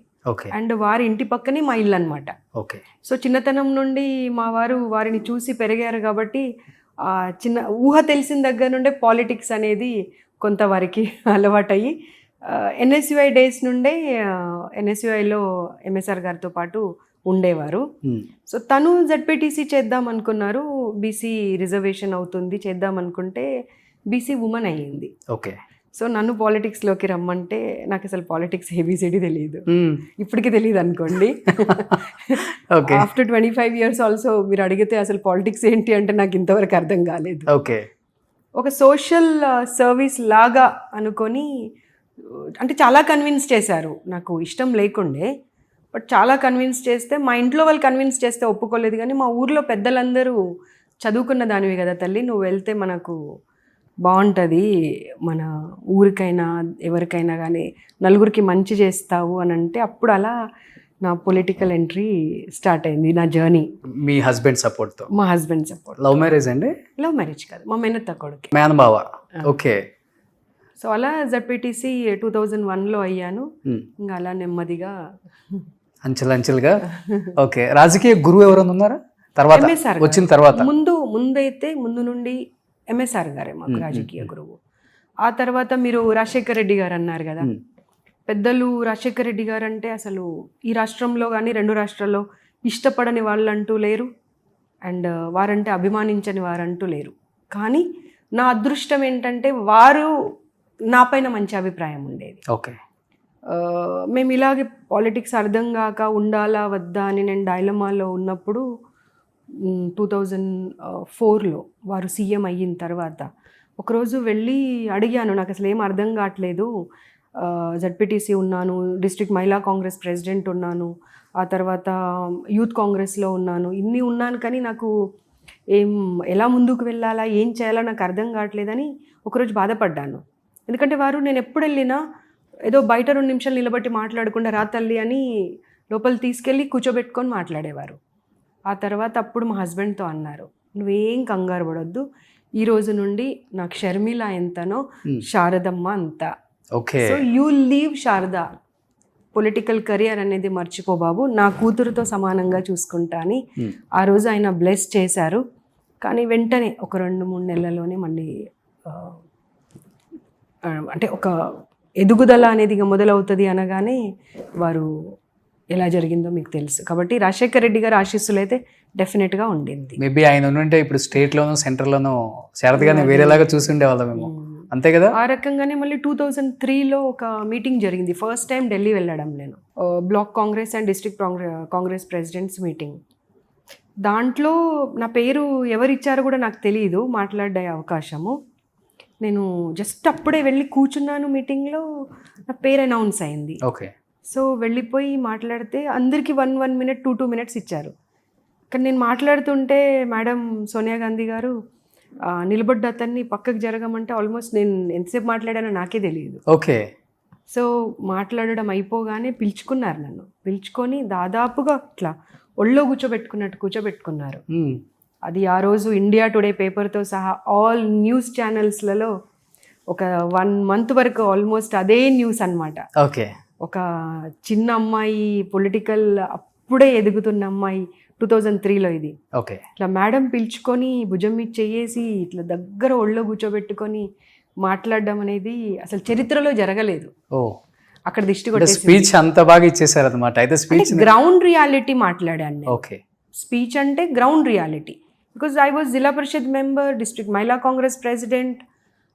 అండ్ వారి ఇంటి పక్కనే మా ఇల్లు అనమాట. సో చిన్నతనం నుండి మా వారు వారిని చూసి పెరిగారు కాబట్టి చిన్న ఊహ తెలిసిన దగ్గర నుండే పాలిటిక్స్ అనేది కొంతవరకు అలవాటయ్యి ఎన్ఎస్యుఐ డేస్ నుండే ఎన్ఎస్యుఐలో ఎంఎస్ఆర్ గారితో పాటు ఉండేవారు. సో తను జెడ్పీటీసీ చేద్దాం అనుకున్నారు, బీసీ రిజర్వేషన్ అవుతుంది చేద్దాం అనుకుంటే బీసీ ఉమెన్ అయ్యింది. ఓకే, సో నన్ను పాలిటిక్స్లోకి రమ్మంటే నాకు అసలు పాలిటిక్స్ ఏబిసిడి తెలియదు, ఇప్పటికీ తెలియదు అనుకోండి. ఆఫ్టర్ 25 years ఆల్సో మీరు అడిగితే అసలు పాలిటిక్స్ ఏంటి అంటే నాకు ఇంతవరకు అర్థం కాలేదు. ఓకే, ఒక సోషల్ సర్వీస్ లాగా అనుకొని, అంటే చాలా కన్విన్స్ చేశారు. నాకు ఇష్టం లేకుండే, బట్ చాలా కన్విన్స్ చేస్తే, మా ఇంట్లో వాళ్ళు కన్విన్స్ చేస్తే ఒప్పుకోలేదు. కానీ మా ఊర్లో పెద్దలందరూ చదువుకున్న దానివి కదా తల్లి, నువ్వు వెళ్తే మనకు బాగుంటుంది, మన ఊరికైనా ఎవరికైనా కానీ నలుగురికి మంచి చేస్తావు అని అంటే, అప్పుడు అలా నా పొలిటికల్ ఎంట్రీ స్టార్ట్ అయింది, నా జర్నీ. మీ హస్బెండ్ సపోర్ట్తో? మా హస్బెండ్ సపోర్ట్. లవ్ మ్యారేజ్ అండి? లవ్ మ్యారేజ్ కాదు, మా మేనత్త కొడుకు. మేనబావ. ఓకే. సో అలా జడ్పీటీసీ 2001లో అయ్యాను. ఇంకా అలా నెమ్మదిగా అంచెలంచెలుగా. ఓకే. రాజకీయ గురువు ఎవరైనా ఉన్నారా తర్వాత ఎంఎస్ఆర్ వచ్చిన తర్వాత? ముందు నుండి ఎంఎస్ఆర్ గారే మాకు రాజకీయ గురువు. ఆ తర్వాత మీరు రాజశేఖర్ రెడ్డి గారు అన్నారు కదా, పెద్దలు రాజశేఖర్ రెడ్డి గారు అంటే అసలు ఈ రాష్ట్రంలో కానీ 2 రాష్ట్రాల్లో ఇష్టపడని వాళ్ళంటూ లేరు, అండ్ వారంటే అభిమానించని వారంటూ లేరు. కానీ నా అదృష్టం ఏంటంటే వారు నా పైన మంచి అభిప్రాయం ఉండేది. ఓకే. మేము ఇలాగే పాలిటిక్స్ అర్థం కాక ఉండాలా వద్దా అని నేను డైలమాలో ఉన్నప్పుడు 2004లో వారు సీఎం అయిన తర్వాత ఒకరోజు వెళ్ళి అడిగాను, నాకు అసలు ఏం అర్థం కావట్లేదు, జడ్పీటీసీ ఉన్నాను, డిస్ట్రిక్ట్ మహిళా కాంగ్రెస్ ప్రెసిడెంట్ ఉన్నాను, ఆ తర్వాత యూత్ కాంగ్రెస్లో ఉన్నాను, ఇన్ని ఉన్నాను, కానీ నాకు ఎలా ముందుకు వెళ్ళాలా, ఏం చేయాలా నాకు అర్థం కావట్లేదని ఒకరోజు బాధపడ్డాను. ఎందుకంటే వారు నేను ఎప్పుడు వెళ్ళినా ఏదో బయట 2 నిమిషాలు నిలబట్టి మాట్లాడకుండా రా తల్లి అని లోపల తీసుకెళ్ళి కూర్చోబెట్టుకొని మాట్లాడేవారు. ఆ తర్వాత అప్పుడు మా హస్బెండ్తో అన్నారు, నువ్వేం కంగారు పడొద్దు, ఈ రోజు నుండి నాకు షర్మిల ఎంతనో శారదమ్మ అంత. Okay. So you leave Sharada, political career అనేది మర్చిపో బాబు, నా కూతురుతో సమానంగా చూసుకుంటా అని ఆ రోజు ఆయన బ్లెస్ చేశారు. కానీ వెంటనే ఒక 2-3 నెలల్లోనే మళ్ళీ అంటే ఒక ఎదుగుదల అనేది ఇక మొదలవుతుంది అనగానే వారు ఎలా జరిగిందో మీకు తెలుసు. కాబట్టి రాజశేఖర్ రెడ్డి గారు ఆశీస్సులు అయితే డెఫినెట్గా ఉండింది. మేబీ ఆయన ఉంటే ఇప్పుడు స్టేట్లోనూ సెంట్రల్లోనూ శారదగానే వేరేలాగా చూసి ఉండేవాళ్ళం మేము, అంతే కదా? ఆ రకంగానే మళ్ళీ 2003లో ఒక మీటింగ్ జరిగింది, ఫస్ట్ టైం ఢిల్లీ వెళ్ళడం నేను, block Congress and district Congress presidents meeting. దాంట్లో నా పేరు ఎవరు ఇచ్చారో కూడా నాకు తెలియదు, మాట్లాడే అవకాశము. నేను జస్ట్ అప్పుడే వెళ్ళి కూర్చున్నాను మీటింగ్లో, నా పేరు అనౌన్స్ అయింది. ఓకే. సో వెళ్ళిపోయి మాట్లాడితే అందరికీ 1 minute 2 minutes ఇచ్చారు. కానీ నేను మాట్లాడుతుంటే మేడం సోనియా గాంధీ గారు నిలబడ్డ అతన్ని పక్కకు జరగమంటే ఆల్మోస్ట్ నేను ఎంతసేపు మాట్లాడానో నాకే తెలియదు. ఓకే. సో మాట్లాడడం అయిపోగానే పిలుచుకున్నారు, నన్ను పిలుచుకొని దాదాపుగా ఇట్లా ఒళ్ళో కూర్చోబెట్టుకున్నారు. అది ఆ రోజు ఇండియా టుడే పేపర్తో సహా ఆల్ న్యూస్ ఛానల్స్లలో ఒక 1 month వరకు ఆల్మోస్ట్ అదే న్యూస్ అన్నమాట. ఓకే. ఒక చిన్న అమ్మాయి, పొలిటికల్ అప్పుడే ఎదుగుతున్న అమ్మాయి, 2003లో ఇది. ఓకే. ఇట్లా మేడం పిలుచుకొని భుజం మీద చేసి ఇట్లా దగ్గర ఒళ్ళో కూర్చోబెట్టుకొని మాట్లాడడం అనేది అసలు చరిత్రలో జరగలేదు. ఓ, అక్కడ దిష్టి కొట్టేసి స్పీచ్ అంత బాగా ఇచ్చేసారు అనమాట. అయితే స్పీచ్ గ్రౌండ్ రియాలిటీ మాట్లాడాను. ఓకే. స్పీచ్ అంటే ground reality, because I was జిల్లా పరిషత్ మెంబర్, డిస్ట్రిక్ట్ మహిళా కాంగ్రెస్ ప్రెసిడెంట్.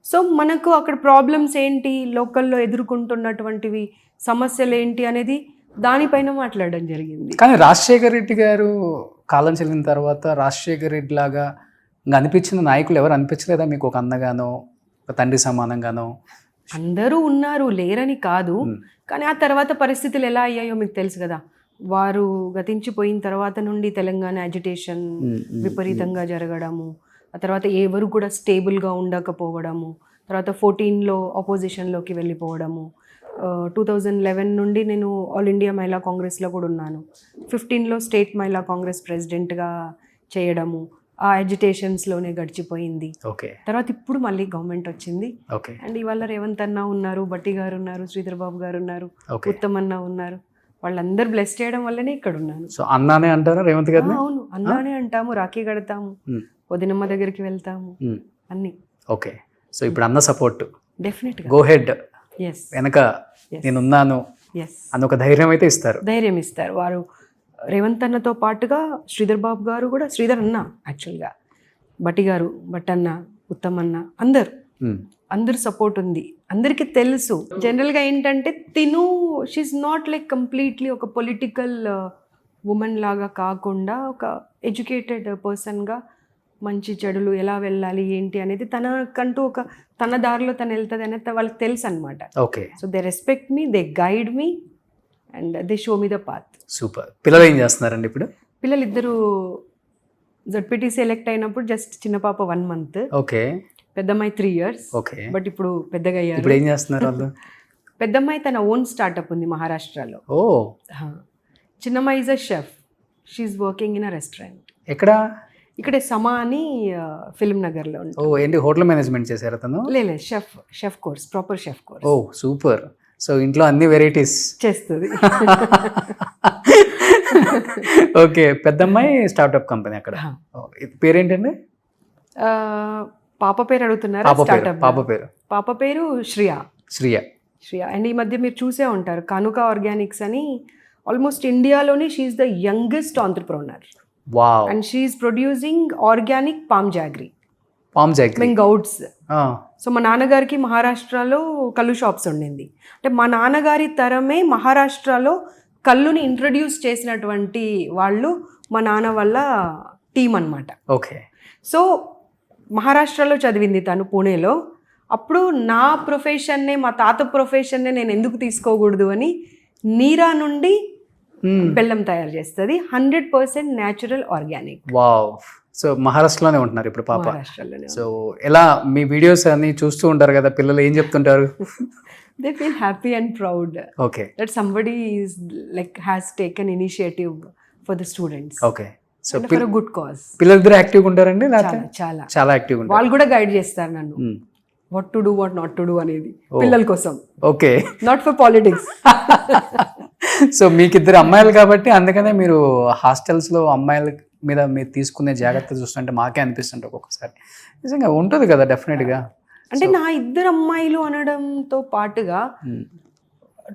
సో మనకు అక్కడ ప్రాబ్లమ్స్ ఏంటి, లోకల్లో ఎదుర్కొంటున్నటువంటివి సమస్యలు ఏంటి అనేది దానిపైన మాట్లాడడం జరిగింది. కానీ రాజశేఖర్ రెడ్డి గారు కాలం చెల్లిన తర్వాత రాజశేఖర్ రెడ్డి లాగా ఇంకా అనిపించిన నాయకులు ఎవరు అనిపించలేదా మీకు? ఒక అన్నగానో, ఒక తండ్రి సమానంగానో? అందరూ ఉన్నారు, లేరని కాదు, కానీ ఆ తర్వాత పరిస్థితులు ఎలా అయ్యాయో మీకు తెలుసు కదా. వారు గతించిపోయిన తర్వాత నుండి తెలంగాణ అజిటేషన్ విపరీతంగా జరగడము, ఆ తర్వాత ఎవరు కూడా స్టేబుల్గా ఉండకపోవడము, తర్వాత 14లో ఆపోజిషన్లోకి వెళ్ళిపోవడము, 2011 నుండి నేను ఆల్ ఇండియా మహిళా కాంగ్రెస్లో కూడా ఉన్నాను, 15లో స్టేట్ మహిళా కాంగ్రెస్ ప్రెసిడెంట్గా చేయడము, ఆ అజిటేషన్స్లోనే గడిచిపోయింది. ఓకే. తర్వాత ఇప్పుడు మళ్ళీ గవర్నమెంట్ వచ్చింది. ఓకే. అండ్ ఇవాళ రేవంత్ అన్న ఉన్నారు, బట్టి గారు ఉన్నారు, శ్రీధర్ బాబు గారు ఉన్నారు, ఉత్తమ్ అన్న ఉన్నారు, వాళ్ళందరూ బ్లెస్ చేయడం వల్లనే ఇక్కడ ఉన్నాను. సో అన్నానే అంటారా రేవంత్ గారిని? అవును, అన్నానే అంటాము, రాఖీ కడతాము, వదినమ్మ దగ్గరికి వెళ్తాము, అన్ని. ఓకే. సో ఇప్పుడు అన్న సపోర్ట్ డెఫినెట్గా, గో హెడ్, ఎస్, వెనక నేనున్నాను అని ఒక ధైర్యం అయితే ఇస్తారు. ధైర్యం ఇస్తారు వారు. రేవంత్ అన్నతో పాటుగా శ్రీధర్ బాబు గారు కూడా, శ్రీధర్ అన్న యాక్చువల్గా, బట్టి గారు, బట్టన్న, ఉత్తమ్ అన్న, అందరు సపోర్ట్ ఉంది, అందరికీ తెలుసు. జనరల్గా ఏంటంటే తిను షీఈ్ నాట్ లైక్ కంప్లీట్లీ ఒక పొలిటికల్ ఉమెన్ లాగా కాకుండా ఒక ఎడ్యుకేటెడ్ పర్సన్గా మంచి చెడులు ఎలా వెళ్ళాలి ఏంటి అనేది తనకంటూ తన దారిలో తను వెళ్తుంది అనేది వాళ్ళకి తెలుసు అనమాట. Okay, so they respect me, they guide me and they show me the path. Super. పిల్లలు ఏం చేస్తున్నారండి ఇప్పుడు? పిల్లలు ఇద్దరు జడ్పీటీ సెలెక్ట్ అయినప్పుడు జస్ట్ చిన్న పాప 1 month, ఓకే, పెద్దమ్మాయి 3 years. ఓకే. బట్ ఇప్పుడు పెద్దగా అయ్యారు. ఇప్పుడు ఏం చేస్తున్నారు వాళ్ళు? పెద్దమ్మాయి తన ఓన్ స్టార్ట్అప్ ఉంది మహారాష్ట్రలో. ఓ, చిన్నమ్మాయి is a chef, she's working in a restaurant. ఎక్కడ? ఇక్కడే సమా అని ఫిల్మ్ నగర్లో ఓ, ఉంటుంది. ఏంటి హోటల్ మేనేజ్మెంట్ చేశారు తను? లేదు, chef course, proper chef course. Oh super. So ఇంట్లో అన్ని వెరైటీస్ చేస్తుంది. ఓకే, పెద్దమ్మాయి స్టార్ట్అప్ కంపెనీ అక్కడ. పేరేంటండి? పాప పేరు అడుగుతున్నారు. పాప పేరు శ్రియ. అండ్ ఈ మధ్య మీరు చూసే ఉంటారు, కనుక ఆర్గానిక్స్ అని. ఆల్మోస్ట్ ఇండియాలోనే she's the youngest entrepreneur. Wow. And she's producing organic palm jaggery. Goods. So మా నాన్నగారికి మహారాష్ట్రలో కళ్ళు షాప్స్ ఉండింది. అంటే మా నాన్నగారి తరమే మహారాష్ట్రలో కళ్ళుని ఇంట్రడ్యూస్ చేసినటువంటి వాళ్ళు మా నాన్న వాళ్ళ టీం అన్నమాట. ఓకే. సో మహారాష్ట్రలో చదివింది తను, పూణేలో. అప్పుడు నా ప్రొఫెషన్నే, మా తాత ప్రొఫెషన్నే నేను ఎందుకు తీసుకోకూడదు అని నీరా నుండి బెల్లం తయారు చేస్తుంది. 100% న్యాచురల్ ఆర్గానిక్. వావ్. సో మహారాష్ట్రలోనే ఉంటున్నారు ఇప్పుడు పాప. మహారాష్ట్రలోనే. సో ఎలా మీ వీడియోస్ అన్ని చూస్తూ ఉంటారు కదా, పిల్లలు ఏం చెప్తుంటారు? They feel happy and proud. Okay. That somebody is has taken initiative for the students. Okay. So and for a good cause. పిల్లలిద్దరు యాక్టివ్గా ఉంటారండి? చాలా యాక్టివ్గా ఉంటారు. వాళ్ళు కూడా గైడ్ చేస్తారు నన్ను, what to do, what not to do అనేది పిల్లల కోసం. Okay. Not for politics. So మీకు ఇద్దరు అమ్మాయిలు కాబట్టి అందుకనే మీరు హాస్టల్స్లో అమ్మాయిల మీద మీరు తీసుకునే జాగ్రత్త చూస్తుంటే మాకే అనిపిస్తుంటే ఒక్కొక్కసారి నిజంగా ఉంటుంది కదా డెఫినెట్గా. అంటే నా ఇద్దరు అమ్మాయిలు అనడంతో పాటుగా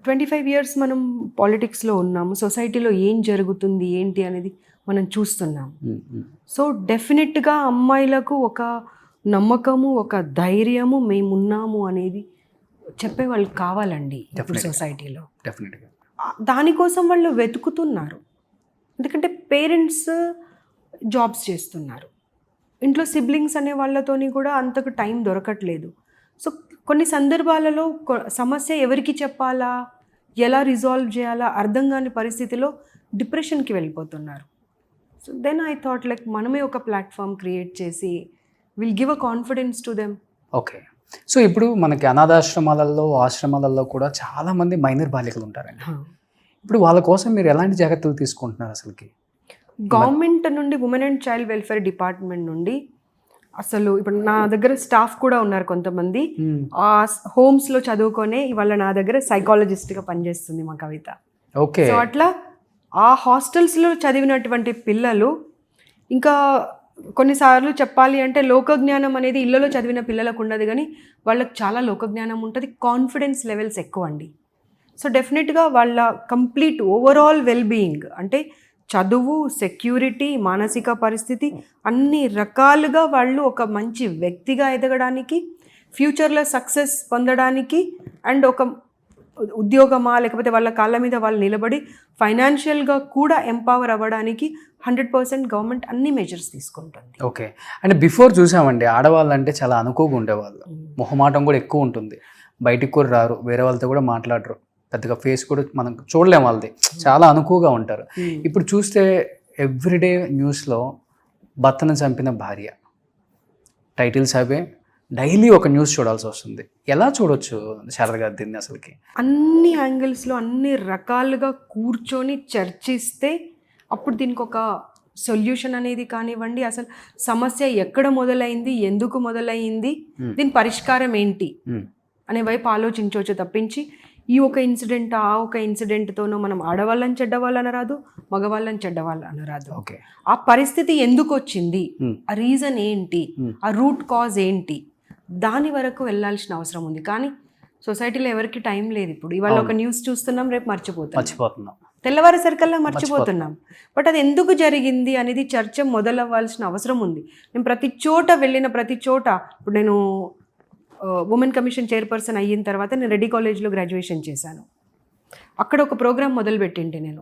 25 years మనం పాలిటిక్స్లో ఉన్నాము, సొసైటీలో ఏం జరుగుతుంది ఏంటి అనేది మనం చూస్తున్నాం. సో డెఫినెట్గా అమ్మాయిలకు ఒక నమ్మకము, ఒక ధైర్యము, మేమున్నాము అనేది చెప్పే వాళ్ళు కావాలండి ఇప్పుడు సొసైటీలో. డెఫినెట్గా దానికోసం వాళ్ళు వెతుకుతున్నారు. ఎందుకంటే పేరెంట్స్ జాబ్స్ చేస్తున్నారు, ఇంట్లో సిబ్లింగ్స్ అనే వాళ్ళతోని కూడా అంతకు టైం దొరకట్లేదు. సో కొన్ని సందర్భాలలో సమస్య ఎవరికి చెప్పాలా, ఎలా రిజాల్వ్ చేయాలా అర్థం కాని పరిస్థితిలో డిప్రెషన్కి వెళ్ళిపోతున్నారు. సో దెన్ ఐ థాట్ మనమే ఒక ప్లాట్ఫామ్ క్రియేట్ చేసి will give a confidence to them. Okay. So ఇప్పుడు మనకి అనాథాశ్రమాలలో, ఆశ్రమాలలో కూడా చాలామంది మైనర్ బాలికలు ఉంటారండి. ఇప్పుడు వాళ్ళ కోసం మీరు ఎలాంటి జాగ్రత్తలు తీసుకుంటున్నారు అసలుకి? గవర్నమెంట్ నుండి women and child welfare department నుండి అసలు ఇప్పుడు నా దగ్గర స్టాఫ్ కూడా ఉన్నారు కొంతమంది. ఆ హోమ్స్లో చదువుకొనే ఇవాళ నా దగ్గర సైకాలజిస్ట్గా పనిచేస్తుంది మా కవిత. ఓకే. సో అట్లా ఆ హాస్టల్స్లో చదివినటువంటి పిల్లలు, ఇంకా కొన్నిసార్లు చెప్పాలి అంటే లోకజ్ఞానం అనేది ఇళ్లలో చదివిన పిల్లలకు ఉండదు, కానీ వాళ్ళకి చాలా లోకజ్ఞానం ఉంటుంది, కాన్ఫిడెన్స్ లెవెల్స్ ఎక్కువ అండి. సో డెఫినెట్గా వాళ్ళ కంప్లీట్ ఓవరాల్ వెల్బీయింగ్ అంటే చదువు, సెక్యూరిటీ, మానసిక పరిస్థితి అన్ని రకాలుగా వాళ్ళు ఒక మంచి వ్యక్తిగా ఎదగడానికి, ఫ్యూచర్లో సక్సెస్ పొందడానికి, అండ్ ఒక ఉద్యోగమా లేకపోతే వాళ్ళ కాళ్ళ మీద వాళ్ళు నిలబడి ఫైనాన్షియల్గా కూడా ఎంపవర్ అవ్వడానికి 100% గవర్నమెంట్ అన్ని మెజర్స్ తీసుకుంటుంది. ఓకే. అంటే బిఫోర్ చూసామండి, ఆడవాళ్ళు అంటే చాలా అనుకోగా ఉండేవాళ్ళు, మొహమాటం కూడా ఎక్కువ ఉంటుంది, బయటికి కూడా రారు, వేరే వాళ్ళతో కూడా మాట్లాడరు, పెద్దగా ఫేస్ కూడా మనం చూడలేము, వాళ్ళది చాలా అనుకువగా ఉంటారు. ఇప్పుడు చూస్తే ఎవ్రీడే న్యూస్లో భర్తను చంపిన భార్య టైటిల్స్ అవే, డైలీ ఒక న్యూస్ చూడాల్సి వస్తుంది. ఎలా చూడొచ్చు శారద గారు దీన్ని అసలుకి? అన్ని యాంగిల్స్లో అన్ని రకాలుగా కూర్చొని చర్చిస్తే అప్పుడు దీనికి ఒక సొల్యూషన్ అనేది కానివ్వండి, అసలు సమస్య ఎక్కడ మొదలైంది, ఎందుకు మొదలైంది, దీని పరిష్కారం ఏంటి అనే వైపు ఆలోచించవచ్చు తప్పించి ఈ ఒక ఇన్సిడెంట్ ఆ ఒక ఇన్సిడెంట్తోనో మనం ఆడవాళ్ళని చెడ్డవాళ్ళు అనరాదు, మగవాళ్ళని చెడ్డవాళ్ళు అనరాదు. ఓకే. ఆ పరిస్థితి ఎందుకు వచ్చింది, ఆ రీజన్ ఏంటి, ఆ రూట్ కాజ్ ఏంటి, దాని వరకు వెళ్ళాల్సిన అవసరం ఉంది. కానీ సొసైటీలో ఎవరికి టైం లేదు. ఇప్పుడు ఇవాళ ఒక న్యూస్ చూస్తున్నాం, రేపు మర్చిపోతున్నాం, తెల్లవారేసరికల్లా మర్చిపోతున్నాం. బట్ అది ఎందుకు జరిగింది అనేది చర్చ మొదలవ్వాల్సిన అవసరం ఉంది. నేను ప్రతి చోట వెళ్ళిన ప్రతి చోట, ఇప్పుడు నేను ఉమెన్ కమిషన్ చైర్పర్సన్ అయిన తర్వాత నేను రెడ్డి కాలేజ్లో గ్రాడ్యుయేషన్ చేశాను. అక్కడ ఒక ప్రోగ్రామ్ మొదలుపెట్టింటే నేను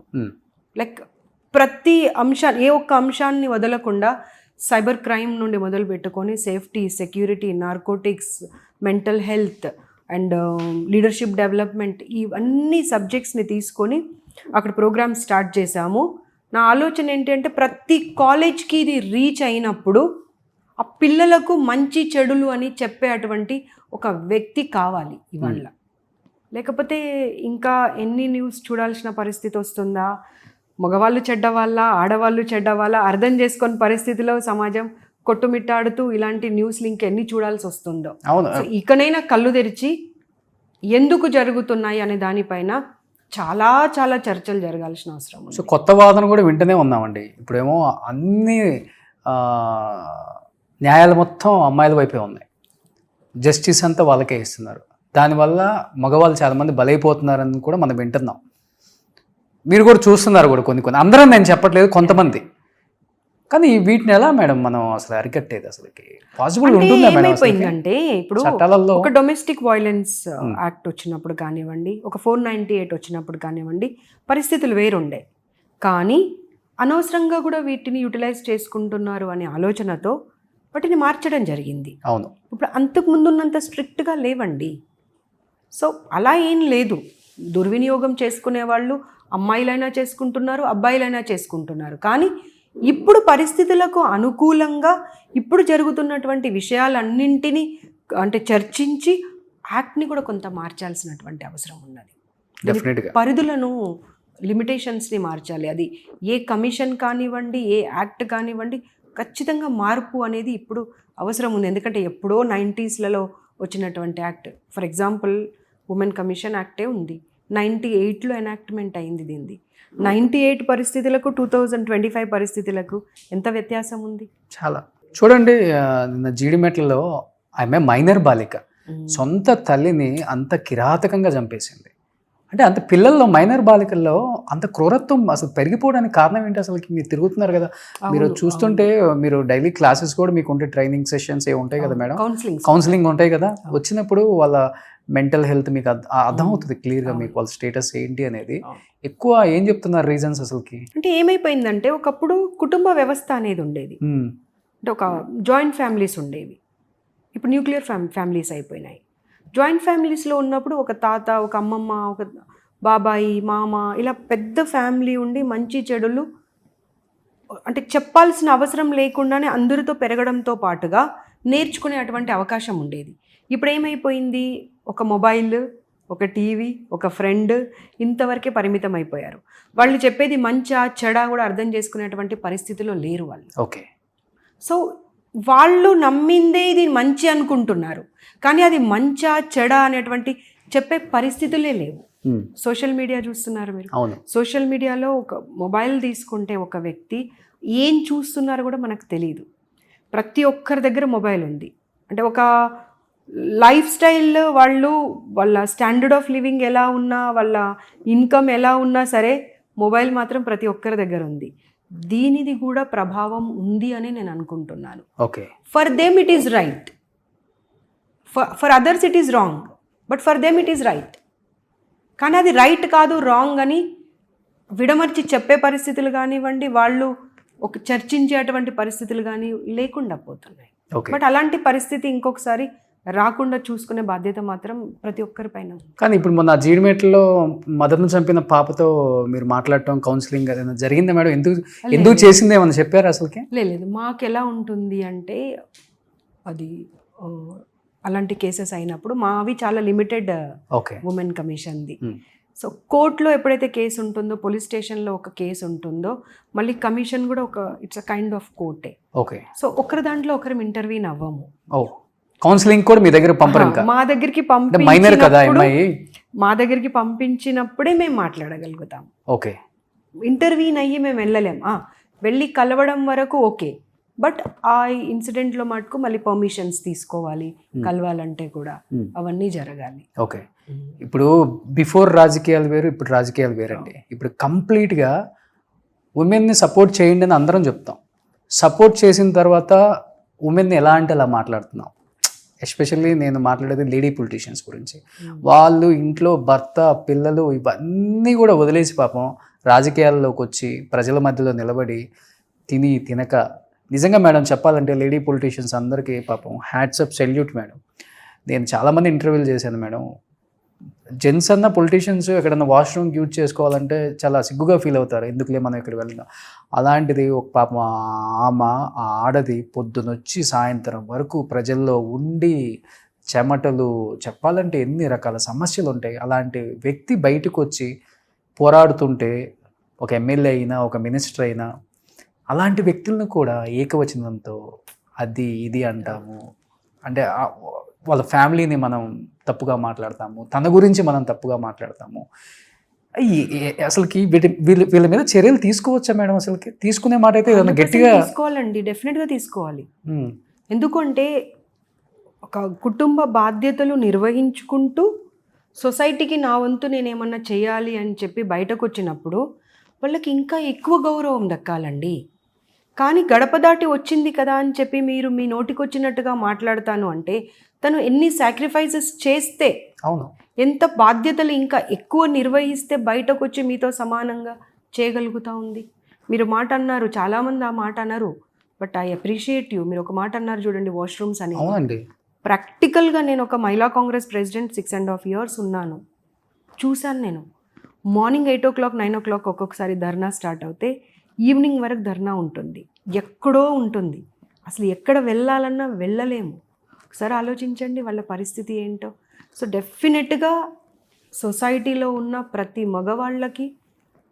ప్రతి అంశాన్ని, ఏ ఒక్క అంశాన్ని వదలకుండా సైబర్ క్రైమ్ నుండి మొదలు పెట్టుకొని safety, security, narcotics, mental health and leadership development, ఇవన్నీ సబ్జెక్ట్స్ని తీసుకొని అక్కడ ప్రోగ్రామ్ స్టార్ట్ చేశాము. నా ఆలోచన ఏంటంటే ప్రతి కాలేజ్కి ఇది రీచ్ అయినప్పుడు ఆ పిల్లలకు మంచి చెడులు అని చెప్పే అటువంటి ఒక వ్యక్తి కావాలి ఇవాళ. లేకపోతే ఇంకా ఎన్ని న్యూస్ చూడాల్సిన పరిస్థితి వస్తుందా, మగవాళ్ళు చెడ్డవాళ్ళ, ఆడవాళ్ళు చెడ్డవాళ్ళ అర్థం చేసుకొని పరిస్థితిలో సమాజం కొట్టుమిట్టాడుతూ ఇలాంటి న్యూస్లు ఇంకెన్ని చూడాల్సి వస్తుందో. అవును. ఇకనైనా కళ్ళు తెరిచి ఎందుకు జరుగుతున్నాయి అనే దానిపైన చాలా చాలా చర్చలు జరగాల్సిన అవసరం ఉంది. సో కొత్త వాదన కూడా వింటూనే ఉన్నామండి. ఇప్పుడేమో అన్ని న్యాయాలు మొత్తం అమ్మాయిల వైపే ఉన్నాయి, జస్టిస్ అంతా వాళ్ళకే ఇస్తున్నారు. దానివల్ల మగవాళ్ళు చాలామంది బలైపోతున్నారని కూడా మనం వింటున్నాం. మీరు కూడా చూస్తున్నారు కూడా కొన్ని అందరం నేను చెప్పట్లేదు, కొంతమంది. కానీ వీటిని ఎలా మేడం మనం అసలు అరికట్టేది? అసలుకి పాసిబుల్ ఉంటుందా మేడం? ఏమైపోయిందంటే ఇప్పుడు చట్టాలలో ఒక డొమెస్టిక్ వైలెన్స్ యాక్ట్ వచ్చినప్పుడు కానివ్వండి, ఒక 498 వచ్చినప్పుడు కానివ్వండి, పరిస్థితులు వేరుండే. కానీ అనవసరంగా కూడా వీటిని యూటిలైజ్ చేసుకుంటున్నారు అనే ఆలోచనతో వాటిని మార్చడం జరిగింది. అవును. ఇప్పుడు అంతకు ముందున్నంత స్ట్రిక్ట్గా లేవండి. సో అలా ఏం లేదు. దుర్వినియోగం చేసుకునే వాళ్ళు అమ్మాయిలైనా చేసుకుంటున్నారు, అబ్బాయిలైనా చేసుకుంటున్నారు. కానీ ఇప్పుడు పరిస్థితులకు అనుకూలంగా ఇప్పుడు జరుగుతున్నటువంటి విషయాలన్నింటినీ అంటే చర్చించి యాక్ట్ని కూడా కొంత మార్చాల్సినటువంటి అవసరం ఉన్నది. డెఫినెట్గా పరిధులను, లిమిటేషన్స్ని మార్చాలి. అది ఏ కమిషన్ కానివ్వండి, ఏ యాక్ట్ కానివ్వండి, ఖచ్చితంగా మార్పు అనేది ఇప్పుడు అవసరం ఉంది. ఎందుకంటే ఎప్పుడో 90sలలో వచ్చినటువంటి act, for example women commission యాక్టే ఉంది, 98లో ఎనాక్ట్మెంట్ అయింది. దీనిది 98 పరిస్థితులకు 2025 పరిస్థితులకు ఎంత వ్యత్యాసం ఉంది? చాలా. చూడండి, నిన్న జీడిమెట్లలో ఆమె మైనర్ బాలిక సొంత తల్లిని అంత కిరాతకంగా చంపేసింది. అంటే అంత పిల్లల్లో, మైనర్ బాలికల్లో అంత క్రూరత్వం అసలు పెరిగిపోవడానికి కారణం ఏంటి? అసలు మీరు తిరుగుతున్నారు కదా, మీరు చూస్తుంటే, మీరు డైలీ క్లాసెస్ కూడా మీకు ఉంటే, ట్రైనింగ్ సెషన్స్ ఏ ఉంటాయి కదా మేడం, కౌన్సిలింగ్ ఉంటాయి కదా, వచ్చినప్పుడు వాళ్ళ మెంటల్ హెల్త్ మీకు అర్థమవుతుంది క్లియర్గా, మీకు వాళ్ళ స్టేటస్ ఏంటి అనేది. ఎక్కువ ఏం చెప్తున్నారు రీజన్స్ అసలుకి? అంటే ఏమైపోయిందంటే ఒకప్పుడు కుటుంబ వ్యవస్థ అనేది ఉండేది. అంటే ఒక జాయింట్ ఫ్యామిలీస్ ఉండేవి. ఇప్పుడు న్యూక్లియర్ ఫ్యామిలీస్ అయిపోయినాయి. జాయింట్ ఫ్యామిలీస్లో ఉన్నప్పుడు ఒక తాత, ఒక అమ్మమ్మ, ఒక బాబాయి, మామ, ఇలా పెద్ద ఫ్యామిలీ ఉండి మంచి చెడులు అంటే చెప్పాల్సిన అవసరం లేకుండానే అందరితో పెరగడంతో పాటుగా నేర్చుకునే అటువంటి అవకాశం ఉండేది. ఇప్పుడు ఏమైపోయింది, ఒక మొబైల్, ఒక టీవీ, ఒక ఫ్రెండ్, ఇంతవరకే పరిమితం అయిపోయారు. వాళ్ళు చెప్పేది మంచా చెడా కూడా అర్థం చేసుకునేటువంటి పరిస్థితిలో లేరు వాళ్ళు. ఓకే. సో వాళ్ళు నమ్మిందే ఇది మంచి అనుకుంటున్నారు, కానీ అది మంచా చెడా అనేటువంటి చెప్పే పరిస్థితులే లేవు. సోషల్ మీడియా చూస్తున్నారు మీరు. అవును. సోషల్ మీడియాలో ఒక మొబైల్ తీసుకుంటే ఒక వ్యక్తి ఏం చూస్తున్నారో కూడా మనకు తెలియదు. ప్రతి ఒక్కరి దగ్గర మొబైల్ ఉంది. అంటే ఒక లైఫ్ స్టైల్, వాళ్ళ స్టాండర్డ్ ఆఫ్ లివింగ్ ఎలా ఉన్నా, వాళ్ళ ఇన్కమ్ ఎలా ఉన్నా సరే మొబైల్ మాత్రం ప్రతి ఒక్కరి దగ్గర ఉంది. దీనిది కూడా ప్రభావం ఉంది అని నేను అనుకుంటున్నాను. Okay. For them it is right, for others it is wrong, but for them it is right. కానీ అది రైట్ కాదు, రాంగ్ అని విడమర్చి చెప్పే పరిస్థితులు కానివ్వండి, వాళ్ళు ఒక చర్చించేటువంటి పరిస్థితులు కానీ లేకుండా పోతున్నాయి. బట్ అలాంటి పరిస్థితి ఇంకొకసారి రాకుండా చూసుకునే బాధ్యత మాత్రం ప్రతి ఒక్కరి పైన. కానీ ఇప్పుడు మొన్న జీడిమెట్లో మదర్ను చంపిన పాపతో మీరు మాట్లాడటం, కౌన్సిలింగ్ ఏదైనా జరిగిందా మేడం? ఎందుకు చేసింది ఏమన్నా చెప్పారు అసలుకి? లేదు, మాకు ఎలా ఉంటుంది అంటే అది అలాంటి కేసెస్ అయినప్పుడు మావి చాలా లిమిటెడ్ ఉమెన్ కమిషన్ది. సో కోర్టులో ఎప్పుడైతే కేసు ఉంటుందో, పోలీస్ స్టేషన్లో ఒక కేసు ఉంటుందో, మళ్ళీ కమిషన్ కూడా ఒక ఇట్స్ అ కైండ్ ఆఫ్ కోర్టే. ఓకే. సో ఒకరి దాంట్లో ఒకరం ఇంటర్వ్యూన్ అవ్వము. కౌన్సిలింగ్ కూడా మీ దగ్గర పంపరు? మా దగ్గరికి మా దగ్గరికి పంపించినప్పుడే మేము మాట్లాడగలుగుతాం. ఓకే. ఇంటర్వ్యూన్ అయ్యి మేము వెళ్ళలేం. వెళ్ళి కలవడం వరకు ఓకే, బట్ ఆ ఇన్సిడెంట్లో మటుకు మళ్ళీ పర్మిషన్స్ తీసుకోవాలి, కలవాలంటే కూడా అవన్నీ జరగాలి. ఓకే. ఇప్పుడు బిఫోర్ రాజకీయాలు వేరు, ఇప్పుడు రాజకీయాలు వేరండి. ఇప్పుడు కంప్లీట్గా ఉమెన్ని సపోర్ట్ చేయండి అని అందరం చెప్తాం. సపోర్ట్ చేసిన తర్వాత ఉమెన్ని ఎలా అంటే అలా మాట్లాడుతున్నాం. ఎస్పెషల్లీ నేను మాట్లాడేది లేడీ పొలిటీషియన్స్ గురించి. వాళ్ళు ఇంట్లో భర్త, పిల్లలు ఇవన్నీ కూడా వదిలేసి పాపం రాజకీయాల్లోకి వచ్చి ప్రజల మధ్యలో నిలబడి తిని తినక నిజంగా మేడం చెప్పాలంటే లేడీ పొలిటీషియన్స్ అందరికీ పాపం హ్యాట్సప్ సెల్యూట్ మేడం. నేను చాలామంది ఇంటర్వ్యూలు చేశాను మేడం. జెంట్స్ అన్న పొలిటీషియన్స్ ఎక్కడన్నా వాష్రూమ్కి యూజ్ చేసుకోవాలంటే చాలా సిగ్గుగా ఫీల్ అవుతారు, ఎందుకులే మనం ఇక్కడ వెళ్దాం. అలాంటిది ఒక పాపం ఆమె ఆడది పొద్దునొచ్చి సాయంత్రం వరకు ప్రజల్లో ఉండి చెమటలు చెప్పాలంటే ఎన్ని రకాల సమస్యలు ఉంటాయి. అలాంటి వ్యక్తి బయటకు వచ్చి పోరాడుతుంటే ఒక ఎమ్మెల్యే అయినా ఒక మినిస్టర్ అయినా అలాంటి వ్యక్తులను కూడా ఏకవచనంతో అది ఇది అంటాము. అంటే వాళ్ళ ఫ్యామిలీని మనం తప్పుగా మాట్లాడతాము, తన గురించి మనం తప్పుగా మాట్లాడతాము. అసలుకి వీళ్ళ మీద చర్యలు తీసుకోవచ్చా మేడం? అసలుకి తీసుకునే మాట అయితే ఏదైనా గట్టిగా తీసుకోవాలండి, డెఫినెట్గా తీసుకోవాలి. ఎందుకంటే ఒక కుటుంబ బాధ్యతలు నిర్వహించుకుంటూ సొసైటీకి నా వంతు నేనేమన్నా చేయాలి అని చెప్పి బయటకు వచ్చినప్పుడు వాళ్ళకి ఇంకా ఎక్కువ గౌరవం దక్కాలండి. కానీ గడప దాటి వచ్చింది కదా అని చెప్పి మీరు మీ నోటికొచ్చినట్టుగా మాట్లాడతాను అంటే తను ఎన్ని సాక్రిఫైసెస్ చేస్తే, అవును, ఎంత బాధ్యతలు ఇంకా ఎక్కువ నిర్వహిస్తే బయటకు వచ్చి మీతో సమానంగా చేయగలుగుతూ ఉంది. మీరు మాట అన్నారు, చాలామంది ఆ మాట అన్నారు, బట్ ఐ అప్రిషియేట్ యూ. మీరు ఒక మాట అన్నారు చూడండి, వాష్రూమ్స్ అని. అవునండి, ప్రాక్టికల్గా నేను ఒక మహిళా కాంగ్రెస్ ప్రెసిడెంట్ 6.5 years ఉన్నాను, చూశాను. నేను మార్నింగ్ 8 o'clock 9 o'clock ఒక్కొక్కసారి ధర్నా స్టార్ట్ అవుతే ఈవినింగ్ వరకు ధర్నా ఉంటుంది, ఎక్కడో ఉంటుంది. అసలు ఎక్కడ వెళ్ళాలన్నా వెళ్ళలేము. ఒకసారి ఆలోచించండి వాళ్ళ పరిస్థితి ఏంటో. సో డెఫినెట్గా సొసైటీలో ఉన్న ప్రతి మగవాళ్ళకి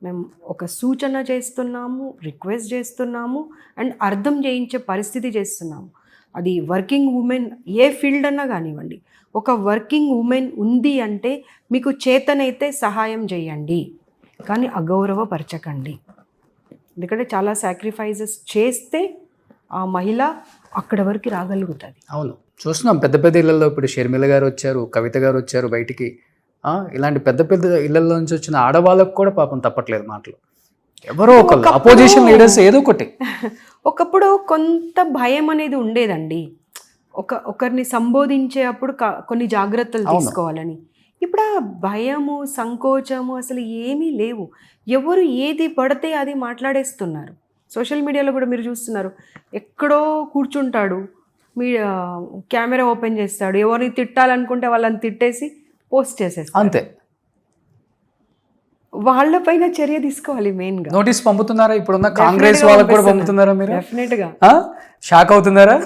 మేము ఒక సూచన చేస్తున్నాము, రిక్వెస్ట్ చేస్తున్నాము, అండ్ అర్థం చేయించే పరిస్థితి చేస్తున్నాము. అది వర్కింగ్ ఉమెన్ ఏ ఫీల్డ్ అన్నా కానివ్వండి, ఒక వర్కింగ్ ఉమెన్ ఉంది అంటే మీకు చేతనైతే సహాయం చేయండి, కానీ అగౌరవపరచకండి. ఎందుకంటే చాలా సాక్రిఫైజెస్ చేస్తే ఆ మహిళ అక్కడ వరకు రాగలుగుతుంది. అవును, చూస్తున్నాం పెద్ద పెద్ద ఇళ్లలో. ఇప్పుడు షర్మిల గారు వచ్చారు, కవిత గారు వచ్చారు బయటికి. ఇలాంటి పెద్ద పెద్ద ఇళ్లలో నుంచి వచ్చిన ఆడవాళ్ళకు కూడా పాపం తప్పట్లేదు మాటలు. ఎవరో ఒకళ్ళు అపోజిషన్ లీడర్స్ ఏదో ఒకటి. ఒకప్పుడు కొంత భయం అనేది ఉండేదండి, ఒకరిని సంబోధించే అప్పుడు కొన్ని జాగ్రత్తలు తీసుకోవాలని. ఇప్పుడు ఆ భయము, సంకోచము అసలు ఏమీ లేవు. ఎవరు ఏది పడితే అది మాట్లాడేస్తున్నారు. సోషల్ మీడియాలో కూడా మీరు చూస్తున్నారు, ఎక్కడో కూర్చుంటాడు, మీ కెమెరా ఓపెన్ చేస్తాడు, ఎవరిని తిట్టాలనుకుంటే వాళ్ళని తిట్టేసి పోస్ట్ చేసేస్తాడు. అంతే. వాళ్ళపైన చర్య తీసుకోవాలి. మెయిన్గా నోటీస్ పంపుతున్నారా? ఇప్పుడున్న కాంగ్రెస్ వాళ్ళకు కూడా పంపుతున్నారా? మీరు డెఫినెట్గా షాక్ అవుతున్నారా?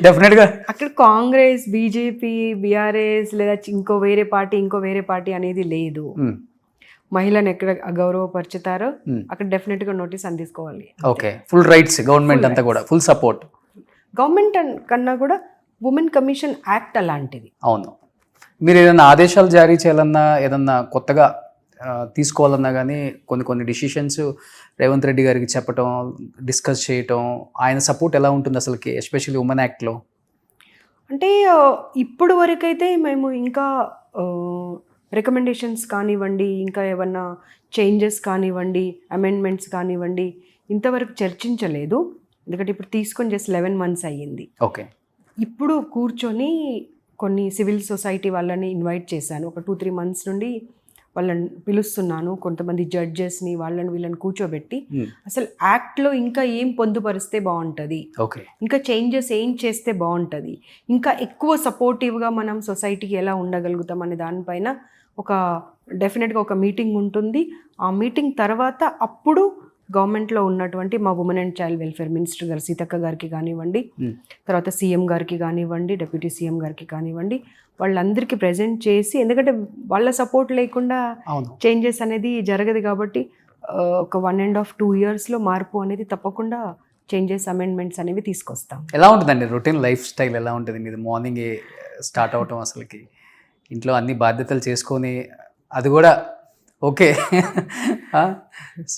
డెఫినెట్గా అక్కడ కాంగ్రెస్, బీజేపీ, బీఆర్ఎస్ లేదా ఇంకో వేరే పార్టీ అనేది లేదు. మహిళను ఎక్కడ అగౌరవపరుచుతారో అక్కడ డెఫినెట్గా నోటీస్ తీసుకోవాలి. ఓకే, ఫుల్ రైట్స్ గవర్నమెంట్ అంతా కూడా ఫుల్ సపోర్ట్. గవర్నమెంట్ కన్నా కూడా ఉమెన్ కమిషన్ యాక్ట్ అలాంటిది. అవును, మీరు ఏదైనా ఆదేశాలు జారీ చేయాలన్నా, ఏదన్నా కొత్తగా తీసుకోవాలన్నా కానీ కొన్ని డిసిషన్స్ రేవంత్ రెడ్డి గారికి చెప్పటం, డిస్కస్ చేయటం, ఆయన సపోర్ట్ ఎలా ఉంటుంది అసలుకి, ఎస్పెషల్లీ ఉమెన్ యాక్ట్లో? అంటే ఇప్పుడు వరకైతే మేము ఇంకా రికమెండేషన్స్ కానివ్వండి, ఇంకా ఏమన్నా చేంజెస్ కానివ్వండి, అమెండ్మెంట్స్ కానివ్వండి, ఇంతవరకు చర్చించలేదు. ఎందుకంటే ఇప్పుడు తీసుకొని జస్ట్ 11 months అయ్యింది. ఓకే, ఇప్పుడు కూర్చొని కొన్ని సివిల్ సొసైటీ వాళ్ళని ఇన్వైట్ చేశాను. ఒక 2-3 months నుండి వాళ్ళని పిలుస్తున్నాను. కొంతమంది జడ్జెస్ని, వీళ్ళని కూర్చోబెట్టి అసలు యాక్ట్లో ఇంకా ఏం పొందుపరిస్తే బాగుంటుంది, ఇంకా చేంజెస్ ఏం చేస్తే బాగుంటుంది, ఇంకా ఎక్కువ సపోర్టివ్గా మనం సొసైటీకి ఎలా ఉండగలుగుతాం అనే దానిపైన డెఫినెట్గా ఒక మీటింగ్ ఉంటుంది. ఆ మీటింగ్ తర్వాత అప్పుడు గవర్నమెంట్లో ఉన్నటువంటి మా women and child welfare minister గారు సీతక్క గారికి కానివ్వండి, తర్వాత సీఎం గారికి కానివ్వండి, డిప్యూటీ సీఎం గారికి కానివ్వండి, వాళ్ళందరికీ ప్రజెంట్ చేసి, ఎందుకంటే వాళ్ళ సపోర్ట్ లేకుండా చేంజెస్ అనేది జరగదు కాబట్టి ఒక 1.5-2 yearsలో మార్పు అనేది తప్పకుండా చేంజెస్, అమెండ్మెంట్స్ అనేవి తీసుకొస్తాం. ఎలా ఉంటుందండి రొటీన్ లైఫ్ స్టైల్? ఎలా ఉంటుంది మీది? మార్నింగ్ స్టార్ట్ అవటం, అసలుకి ఇంట్లో అన్ని బాధ్యతలు చేసుకొని, అది కూడా okay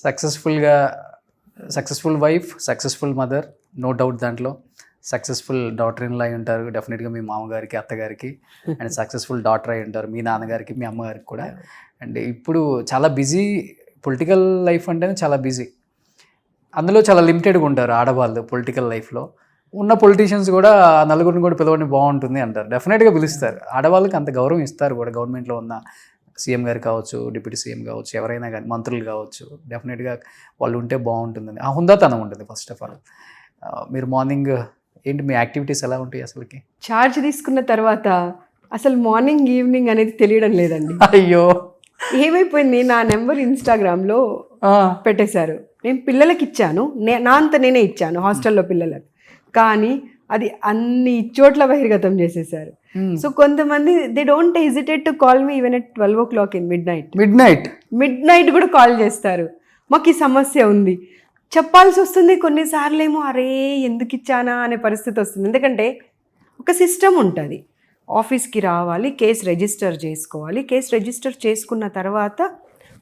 successful wife, successful mother, no doubt. దాంట్లో సక్సెస్ఫుల్ డాటర్ ఇన్ లా అయి ఉంటారు డెఫినెట్గా మీ మామగారికి, అత్తగారికి, అండ్ సక్సెస్ఫుల్ డాటర్ అయి ఉంటారు మీ నాన్నగారికి, మీ అమ్మగారికి కూడా. అండ్ ఇప్పుడు చాలా బిజీ, పొలిటికల్ లైఫ్ అంటేనే చాలా బిజీ. అందులో చాలా లిమిటెడ్గా ఉంటారు ఆడవాళ్ళు పొలిటికల్ లైఫ్లో. ఉన్న పొలిటీషియన్స్ కూడా నలుగురిని కూడా పిలవని బాగుంటుంది అంటారు. డెఫినెట్గా పిలుస్తారు. ఆడవాళ్ళకి అంత గౌరవం ఇస్తారు కూడా గవర్నమెంట్లో ఉన్న సీఎం గారు కావచ్చు, డిప్యూటీ సీఎం కావచ్చు, ఎవరైనా కానీ మంత్రులు కావచ్చు, డెఫినెట్గా వాళ్ళు ఉంటే బాగుంటుందని ఆ హుందాతనం ఉంటుంది ఫస్ట్ ఆఫ్ ఆల్. మీరు మార్నింగ్ ఏంటి మీ యాక్టివిటీస్ ఎలా ఉంటాయి అసలుకి? ఛార్జ్ తీసుకున్న తర్వాత అసలు మార్నింగ్ ఈవినింగ్ అనేది తెలియడం లేదండి. అయ్యో ఏమైపోయింది, నా నెంబర్ ఇన్స్టాగ్రామ్లో పెట్టేశారు. నేను పిల్లలకి ఇచ్చాను, నా అంత నేనే ఇచ్చాను హాస్టల్లో పిల్లలకు, కానీ అది అన్ని చోట్ల బహిర్గతం చేసేసారు. సో కొంతమంది they don't hesitate to call me even at 12 o'clock in mid night కూడా కాల్ చేస్తారు. మాకు ఈ సమస్య ఉంది చెప్పాల్సి వస్తుంది. కొన్నిసార్లు ఏమో అరే ఎందుకు ఇచ్చానా అనే పరిస్థితి వస్తుంది. ఎందుకంటే ఒక సిస్టమ్ ఉంటుంది, ఆఫీస్కి రావాలి, కేసు రిజిస్టర్ చేసుకోవాలి, కేసు రిజిస్టర్ చేసుకున్న తర్వాత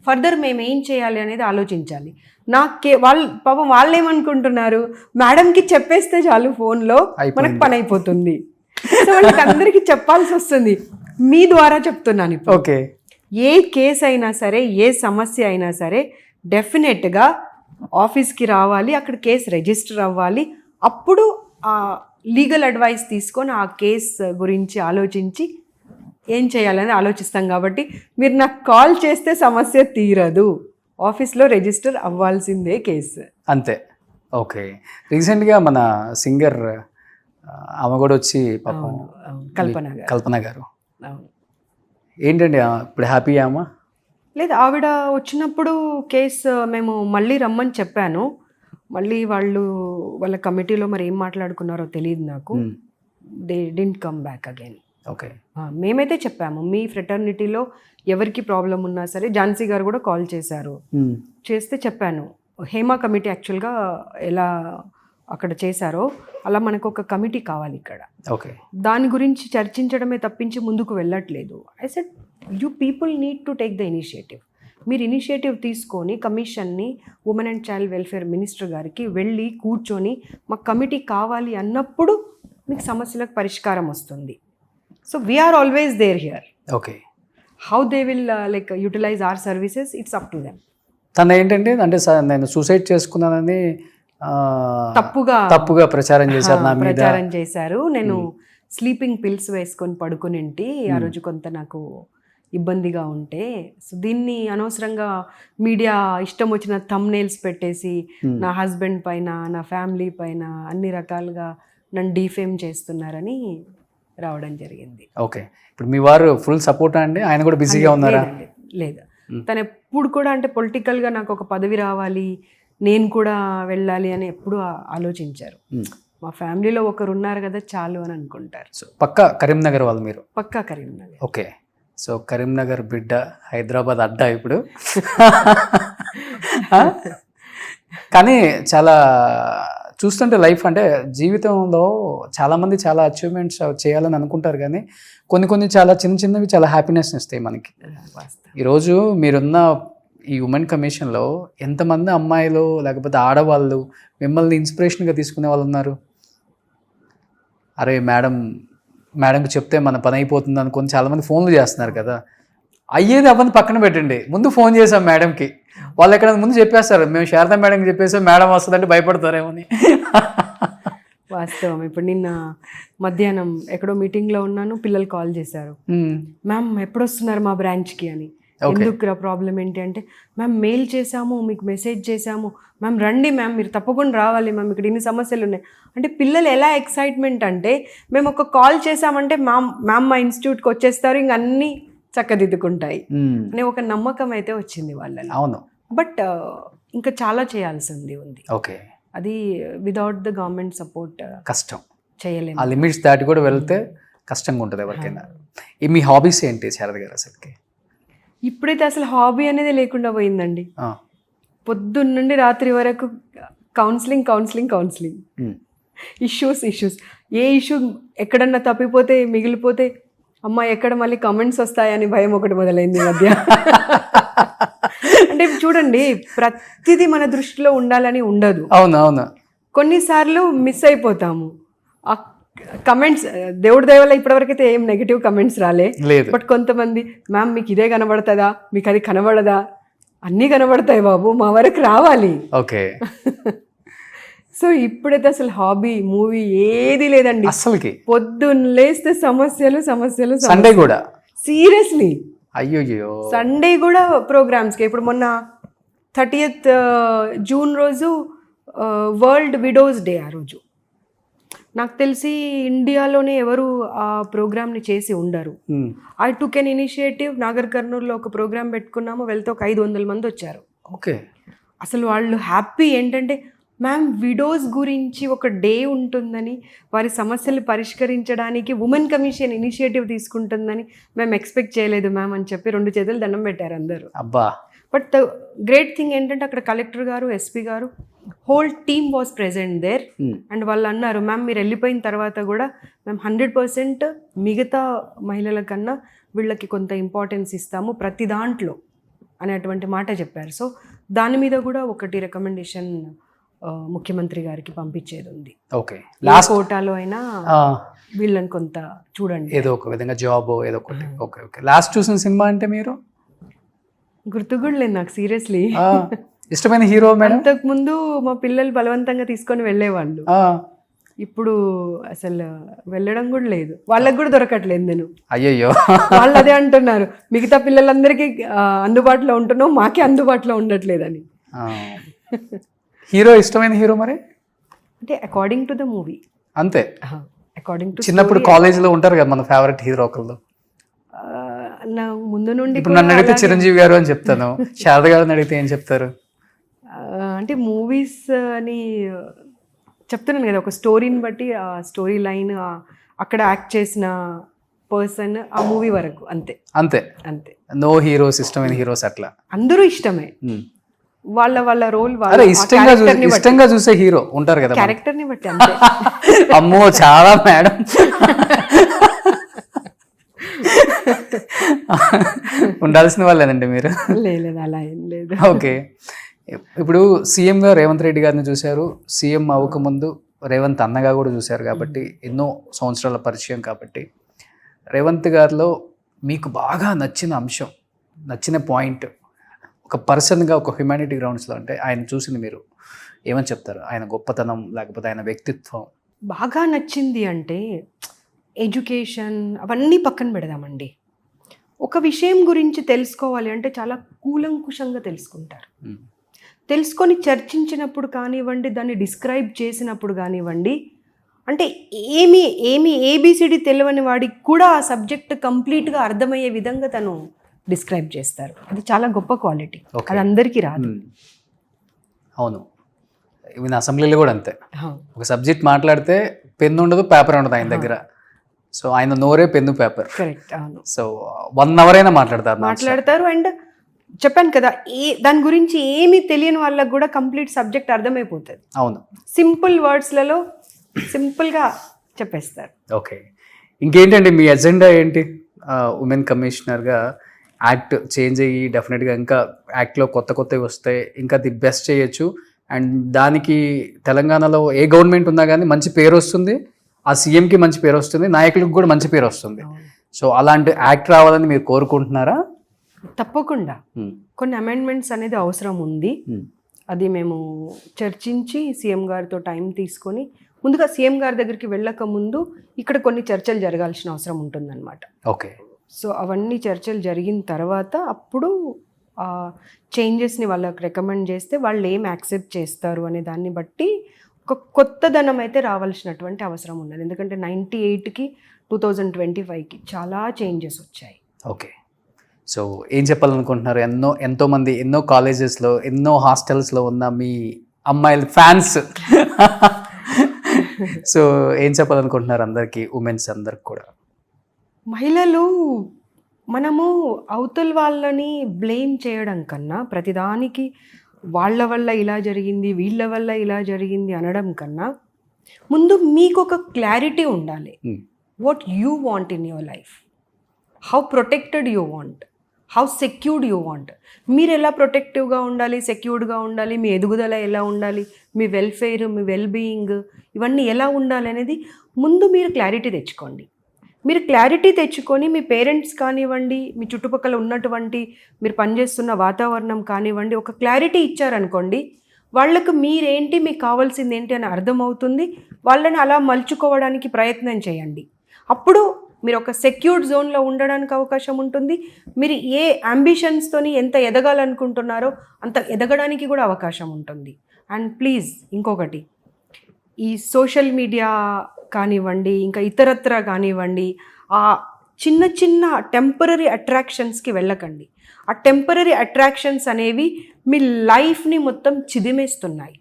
ఫర్దర్ మేము ఏం చేయాలి అనేది ఆలోచించాలి. పాపం వాళ్ళు ఏమనుకుంటున్నారు, మేడంకి చెప్పేస్తే చాలు ఫోన్లో మనకు పని అయిపోతుంది. సో వాళ్ళకి అందరికీ చెప్పాల్సి వస్తుంది. మీ ద్వారా చెప్తున్నాను ఇప్పుడు. ఓకే, ఏ కేసు అయినా సరే, ఏ సమస్య అయినా సరే డెఫినెట్గా ఆఫీస్కి రావాలి, అక్కడ కేసు రిజిస్టర్ అవ్వాలి. అప్పుడు ఆ లీగల్ అడ్వైస్ తీసుకొని ఆ కేసు గురించి ఆలోచించి ఏం చేయాలని ఆలోచిస్తాం. కాబట్టి మీరు నాకు కాల్ చేస్తే సమస్య తీరదు, ఆఫీస్లో రిజిస్టర్ అవ్వాల్సిందే కేసు, అంతే. ఓకే, రీసెంట్గా మన సింగర్ ఆమె కూడా వచ్చి పాపం కల్పన గారు ఏంటండి ఇప్పుడు హ్యాపీ అమ్మా? లేదు, ఆవిడ వచ్చినప్పుడు కేసు మేము మళ్ళీ రమ్మని చెప్పాను. మళ్ళీ వాళ్ళ కమిటీలో మరి ఏం మాట్లాడుకున్నారో తెలియదు నాకు. They didn't come back again. Okay, మేమైతే చెప్పాము మీ ఫ్రెటర్నిటీలో ఎవరికి ప్రాబ్లం ఉన్నా సరే. ఝాన్సీ గారు కూడా కాల్ చేశారు, చేస్తే చెప్పాను హేమా కమిటీ యాక్చువల్గా ఎలా అక్కడ చేశారో అలా మనకు ఒక కమిటీ కావాలి ఇక్కడ. ఓకే, దాని గురించి చర్చించడమే తప్పించి ముందుకు వెళ్ళట్లేదు. I said you people need to take the initiative. మీరు ఇనిషియేటివ్ తీసుకొని కమిషన్ని women and child welfare minister గారికి వెళ్ళి కూర్చొని మాకు కమిటీ కావాలి అన్నప్పుడు మీకు సమస్యలకు పరిష్కారం వస్తుంది. So we're always there here. Okay, how they will like utilize our services it's up to them. తను ఏంటంటే అంటే నేను సూసైడ్ చేసుకున్నానని తప్పుగా ప్రచారం చేశారు. నేను స్లీపింగ్ పిల్స్ వేసుకొని పడుకునేంటి ఆ రోజు కొంత నాకు ఇబ్బందిగా ఉంటే. సో దీన్ని అనవసరంగా మీడియా ఇష్టం వచ్చిన థంబ్నెయిల్స్ పెట్టేసి నా హస్బెండ్ పైన, నా ఫ్యామిలీ పైన అన్ని రకాలుగా నన్ను డీఫేమ్ చేస్తున్నారని రావడం జరిగింది. ఓకే, ఇప్పుడు మీ వారు ఫుల్ సపోర్ట్ అండి? ఆయన కూడా బిజీగా ఉన్నారా? లేదు, తను ఎప్పుడు కూడా అంటే పొలిటికల్గా నాకు ఒక పదవి రావాలి, నేను కూడా వెళ్ళాలి అని ఎప్పుడు ఆలోచించారు. మా ఫ్యామిలీలో ఒకరు ఉన్నారు కదా చాలు అని అనుకుంటారు. సో పక్కా కరీంనగర్ వాళ్ళు మీరు? పక్కా కరీంనగర్. ఓకే, సో కరీంనగర్ బిడ్డ, హైదరాబాద్ అడ్డా ఇప్పుడు. కానీ చాలా చూస్తుంటే లైఫ్ అంటే జీవితంలో చాలామంది చాలా అచీవ్మెంట్స్ చేయాలని అనుకుంటారు, కానీ కొన్ని చాలా చిన్నవి చాలా హ్యాపీనెస్ ఇస్తాయి మనకి. ఈరోజు మీరున్న ఈ ఉమెన్ కమిషన్లో ఎంతమంది అమ్మాయిలు లేకపోతే ఆడవాళ్ళు మిమ్మల్ని ఇన్స్పిరేషన్గా తీసుకునే వాళ్ళు ఉన్నారు? అరే మేడంకి చెప్తే మన పని అయిపోతుంది అనుకొని చాలామంది ఫోన్లు చేస్తున్నారు కదా. అయ్యేది అవ్వని పక్కన పెట్టండి, ముందు ఫోన్ చేసాం మేడంకి, వాళ్ళు ఎక్కడ ముందు చెప్పేస్తారు మేము శారదా మేడంకి చెప్పేసాం, మేడం వస్తుందంటే భయపడతారేమోని. వాస్తవం. ఇప్పుడు నిన్న మధ్యాహ్నం ఎక్కడో మీటింగ్లో ఉన్నాను, పిల్లలు కాల్ చేశారు, మ్యామ్ ఎప్పుడు వస్తున్నారు మా బ్రాంచ్కి అని. ఎందుకు ప్రాబ్లం ఏంటి అంటే, మ్యామ్ మెయిల్ చేసాము, మీకు మెసేజ్ చేసాము, మ్యామ్ రండి మ్యామ్, మీరు తప్పకుండా రావాలి మ్యామ్, ఇక్కడ ఇన్ని సమస్యలు ఉన్నాయి అంటే. పిల్లలు ఎలా ఎక్సైట్మెంట్ అంటే, మేము ఒక కాల్ చేసామంటే మ్యామ్ మా ఇన్స్టిట్యూట్కి వచ్చేస్తారు, ఇంక అన్నీ చక్కదిద్దుకుంటాయి అనే ఒక నమ్మకం అయితే వచ్చింది వాళ్ళని. అవును, బట్ ఇంకా చాలా చేయాల్సింది ఉంది. ఓకే, అది వితౌట్ ద గవర్నమెంట్ సపోర్ట్ కష్టం, చేయలేము. ఆ లిమిట్స్ దాటి కూడా వెళ్తే కష్టంగా ఉంటుంది ఎవరికైనా. మీ హాబీస్ ఏంటి శారద గారు అసలుకి? ఇప్పుడైతే అసలు హాబీ అనేది లేకుండా పోయిందండి. పొద్దున్న నుండి రాత్రి వరకు కౌన్సిలింగ్. ఇష్యూస్. ఏ ఇష్యూ ఎక్కడన్నా తప్పిపోతే మిగిలిపోతే అమ్మ ఎక్కడ మళ్ళీ కమెంట్స్ వస్తాయని భయం ఒకటి మొదలైంది ఈ మధ్య. అంటే చూడండి, ప్రతిదీ మన దృష్టిలో ఉండాలని ఉండదు. అవును, కొన్నిసార్లు మిస్ అయిపోతాము. ఆ కమెంట్స్ దేవుడి దయ వల్ల ఇప్పటివరకైతే ఏం నెగిటివ్ కమెంట్స్ రాలేదు. బట్ కొంతమంది మ్యామ్ మీకు ఇదే కనబడుతుందా, మీకు అది కనబడదా? అన్నీ కనబడతాయి బాబు, మా వరకు రావాలి. ఓకే. సో ఇప్పుడైతే అసలు హాబీ మూవీ ఏది లేదండి అసలుకి. పొద్దున్న లేస్తే సమస్యలు. సండే కూడా సీరియస్లీ అయ్యో. సండే కూడా ప్రోగ్రామ్స్కి. ఇప్పుడు మొన్న 30th జూన్ రోజు వరల్డ్ విడోస్ డే. ఆ రోజు నాకు తెలిసి ఇండియాలోనే ఎవరు ఆ ప్రోగ్రామ్ని చేసి ఉండరు. I took an initiative. నాగర్ కర్నూలులో ఒక ప్రోగ్రామ్ పెట్టుకున్నాము, వెళ్తే ఒక 500 మంది వచ్చారు. ఓకే. అసలు వాళ్ళు హ్యాపీ ఏంటంటే, మ్యామ్ విడోస్ గురించి ఒక డే ఉంటుందని, వారి సమస్యలు పరిష్కరించడానికి ఉమెన్ కమిషన్ ఇనిషియేటివ్ తీసుకుంటుందని మేము ఎక్స్పెక్ట్ చేయలేదు మ్యామ్ అని చెప్పి 2 చేతులు దండం పెట్టారు అందరూ. అబ్బా. బట్ ద గ్రేట్ థింగ్ ఏంటంటే, అక్కడ కలెక్టర్ గారు, ఎస్పీ గారు, whole team was present there. And వాళ్ళు అన్నారు, మ్యామ్ మీరు వెళ్ళిపోయిన తర్వాత కూడా మేము 100% మిగతా మహిళల కన్నా వీళ్ళకి కొంత ఇంపార్టెన్స్ ఇస్తాము ప్రతి దాంట్లో అనేటువంటి మాట చెప్పారు. సో దాని మీద కూడా ఒకటి రికమెండేషన్ ముఖ్యమంత్రి గారికి పంపించేది ఉంది. ఓకే. లాస్ట్ కోటాలో అయినా వీళ్ళని కొంత చూడండి, ఏదో ఒక విధంగా జాబ్ ఏదో ఒకటి. Okay okay. లాస్ట్ చూసిన సినిమా అంటే మీరు? గుర్తు కూడా లేదు నాకు సీరియస్లీ. ఇష్టమైన హీరో మేడం? అంతకు ముందు మా పిల్లలు బలవంతంగా తీసుకొని వెళ్ళేవాళ్ళు. ఇప్పుడు అసలు వెళ్ళడం కూడా లేదు, వాళ్ళకి కూడా దొరకట్లేదు. నేను అయ్యయ్యో. వాళ్ళు అదే అంటున్నారు, మిగతా పిల్లలందరికీ అందుబాటులో ఉంటున్నాం, మాకే అందుబాటులో ఉండట్లేదని. హీరో ఇష్టమైన హీరో మరి? అంటే అకార్డింగ్ టు ద మూవీ అంతే. అకార్డింగ్ టు చిన్నప్పుడు కాలేజీలో ఉంటారు కదా మన ఫేవరెట్ హీరో ఒకళ్ళు. నా ముందు నుండి ఇప్పుడు నన్ను అడిగితే చిరంజీవి గారు అని చెప్తాను, శారద గారిని అడిగితే ఏం చెప్తారు? అంటే మూవీస్ అని చెప్తున్నాను కదా, ఒక స్టోరీని బట్టి ఆ స్టోరీ లైన్, అక్కడ యాక్ట్ చేసిన పర్సన్, ఆ మూవీ వరకు అంతే అంతే అంతే. నో హీరోస్, ఇష్టమైన హీరోస్ అట్లా? అందరూ ఇష్టమే, వాళ్ళ వాళ్ళ రోల్ ఇష్టంగా చూసే హీరో ఉంటారు కదా, క్యారెక్టర్ ని బట్టి అంతే. అమ్మో చాలా మేడం. ఉండాల్సిన వాళ్ళేనండి మీరు? లేదు అలా ఏం లేదు. ఓకే. ఇప్పుడు సీఎంగా రేవంత్ రెడ్డి గారిని చూశారు, సీఎం అవ్వకముందు రేవంత్ అన్నగా కూడా చూశారు కాబట్టి ఎన్నో సంవత్సరాల పరిచయం కాబట్టి, రేవంత్ గారిలో మీకు బాగా నచ్చిన అంశం, నచ్చిన పాయింట్, ఒక పర్సన్గా, ఒక హ్యుమానిటీ గ్రౌండ్స్లో అంటే ఆయన చూసింది మీరు ఏమని చెప్తారు? ఆయన గొప్పతనం లేకపోతే ఆయన వ్యక్తిత్వం బాగా నచ్చింది అంటే, ఎడ్యుకేషన్ అవన్నీ పక్కన పెడదామండి. ఒక విషయం గురించి తెలుసుకోవాలి అంటే చాలా కూలంకుషంగా తెలుసుకుంటారు. తెలుసుకొని చర్చించినప్పుడు కానివ్వండి, దాన్ని డిస్క్రైబ్ చేసినప్పుడు కానివ్వండి, అంటే ఏమి ఏబిసిడి తెలియని వాడికి కూడా ఆ సబ్జెక్ట్ కంప్లీట్గా అర్థమయ్యే విధంగా తను డిస్క్రైబ్ చేస్తారు. అది చాలా గొప్ప క్వాలిటీ, అది అందరికీ రాదు. అవును, ఈవెన్ అసెంబ్లీలో కూడా అంతే. ఒక సబ్జెక్ట్ మాట్లాడితే పెన్ను ఉండదు, పేపర్ ఉండదు ఆయన దగ్గర. సో ఆయన నోరే పెన్ను, పేపర్. కరెక్ట్. అవును. సో 1 hour అయినా మాట్లాడతారు. అండ్ చెప్పాను కదా, దాని గురించి ఏమీ తెలియని వాళ్ళకి కూడా కంప్లీట్ సబ్జెక్ట్ అర్థమైపోతుంది. అవును, సింపుల్ వర్డ్స్లలో సింపుల్గా చెప్పేస్తారు. ఓకే. ఇంకేంటండి మీ ఎజెండా ఏంటి? ఉమెన్ కమిషనర్గా యాక్ట్ చేంజ్ అయ్యి డెఫినెట్గా ఇంకా యాక్ట్లో కొత్తవి వస్తాయి, ఇంకా ది బెస్ట్ చేయొచ్చు. అండ్ దానికి తెలంగాణలో ఏ గవర్నమెంట్ ఉన్నా కానీ మంచి పేరు వస్తుంది, ఆ సీఎంకి మంచి పేరు వస్తుంది, నాయకులకు కూడా మంచి పేరు వస్తుంది. సో అలాంటి యాక్ట్ రావాలని మీరు కోరుకుంటున్నారా? తప్పకుండా. కొన్ని అమెండ్మెంట్స్ అనేది అవసరం ఉంది. అది మేము చర్చించి సీఎం గారితో టైం తీసుకొని, ముందుగా సీఎం గారి దగ్గరికి వెళ్ళక ముందు ఇక్కడ కొన్ని చర్చలు జరగాల్సిన అవసరం ఉంటుందన్నమాట. ఓకే. సో అవన్నీ చర్చలు జరిగిన తర్వాత అప్పుడు చేంజెస్ని వాళ్ళకి రికమెండ్ చేస్తే వాళ్ళు ఏం యాక్సెప్ట్ చేస్తారు అనే దాన్ని బట్టి ఒక కొత్తదనం అయితే రావాల్సినటువంటి అవసరం ఉన్నది. ఎందుకంటే 98కి 2025కి చాలా చేంజెస్ వచ్చాయి. ఓకే. సో ఏం చెప్పాలనుకుంటున్నారు? ఎంతోమంది ఎన్నో కాలేజెస్లో, ఎన్నో హాస్టల్స్లో ఉన్న మీ అమ్మాయిల ఫ్యాన్స్, సో ఏం చెప్పాలనుకుంటున్నారు అందరికీ, ఉమెన్స్ అందరికి కూడా? మహిళలు, మనము అవతల వాళ్ళని బ్లేమ్ చేయడం కన్నా, ప్రతిదానికి వాళ్ళ వల్ల ఇలా జరిగింది, వీళ్ళ వల్ల ఇలా జరిగింది అనడం కన్నా, ముందు మీకు ఒక క్లారిటీ ఉండాలి. What you want in your life, how protected you want, how secured you want. మీరు ఎలా ప్రొటెక్టివ్గా ఉండాలి, సెక్యూర్డ్గా ఉండాలి, మీ ఎదుగుదల ఎలా ఉండాలి, మీ వెల్ఫేర్, మీ వెల్బీయింగ్, ఇవన్నీ ఎలా ఉండాలి అనేది ముందు మీరు క్లారిటీ తెచ్చుకోండి. మీరు క్లారిటీ తెచ్చుకొని మీ పేరెంట్స్ కానివ్వండి, మీ చుట్టుపక్కల ఉన్నటువంటి మీరు పనిచేస్తున్న వాతావరణం కానివ్వండి, ఒక క్లారిటీ ఇచ్చారనుకోండి, వాళ్ళకు మీరేంటి, మీకు కావాల్సింది ఏంటి అని అర్థమవుతుంది. వాళ్ళని అలా మలుచుకోవడానికి ప్రయత్నం చేయండి. అప్పుడు మీరు ఒక సెక్యూర్డ్ జోన్లో ఉండడానికి అవకాశం ఉంటుంది. మీరు ఏ అంబిషన్స్తోని ఎంత ఎదగాలనుకుంటున్నారో అంత ఎదగడానికి కూడా అవకాశం ఉంటుంది. అండ్ ప్లీజ్ ఇంకొకటి, ఈ సోషల్ మీడియా కానివ్వండి, ఇంకా ఇతరత్ర కానివ్వండి, ఆ చిన్న చిన్న టెంపరరీ అట్రాక్షన్స్కి వెళ్ళకండి. ఆ టెంపరరీ అట్రాక్షన్స్ అనేవి మీ లైఫ్ని మొత్తం చిదిమేస్తున్నాయి.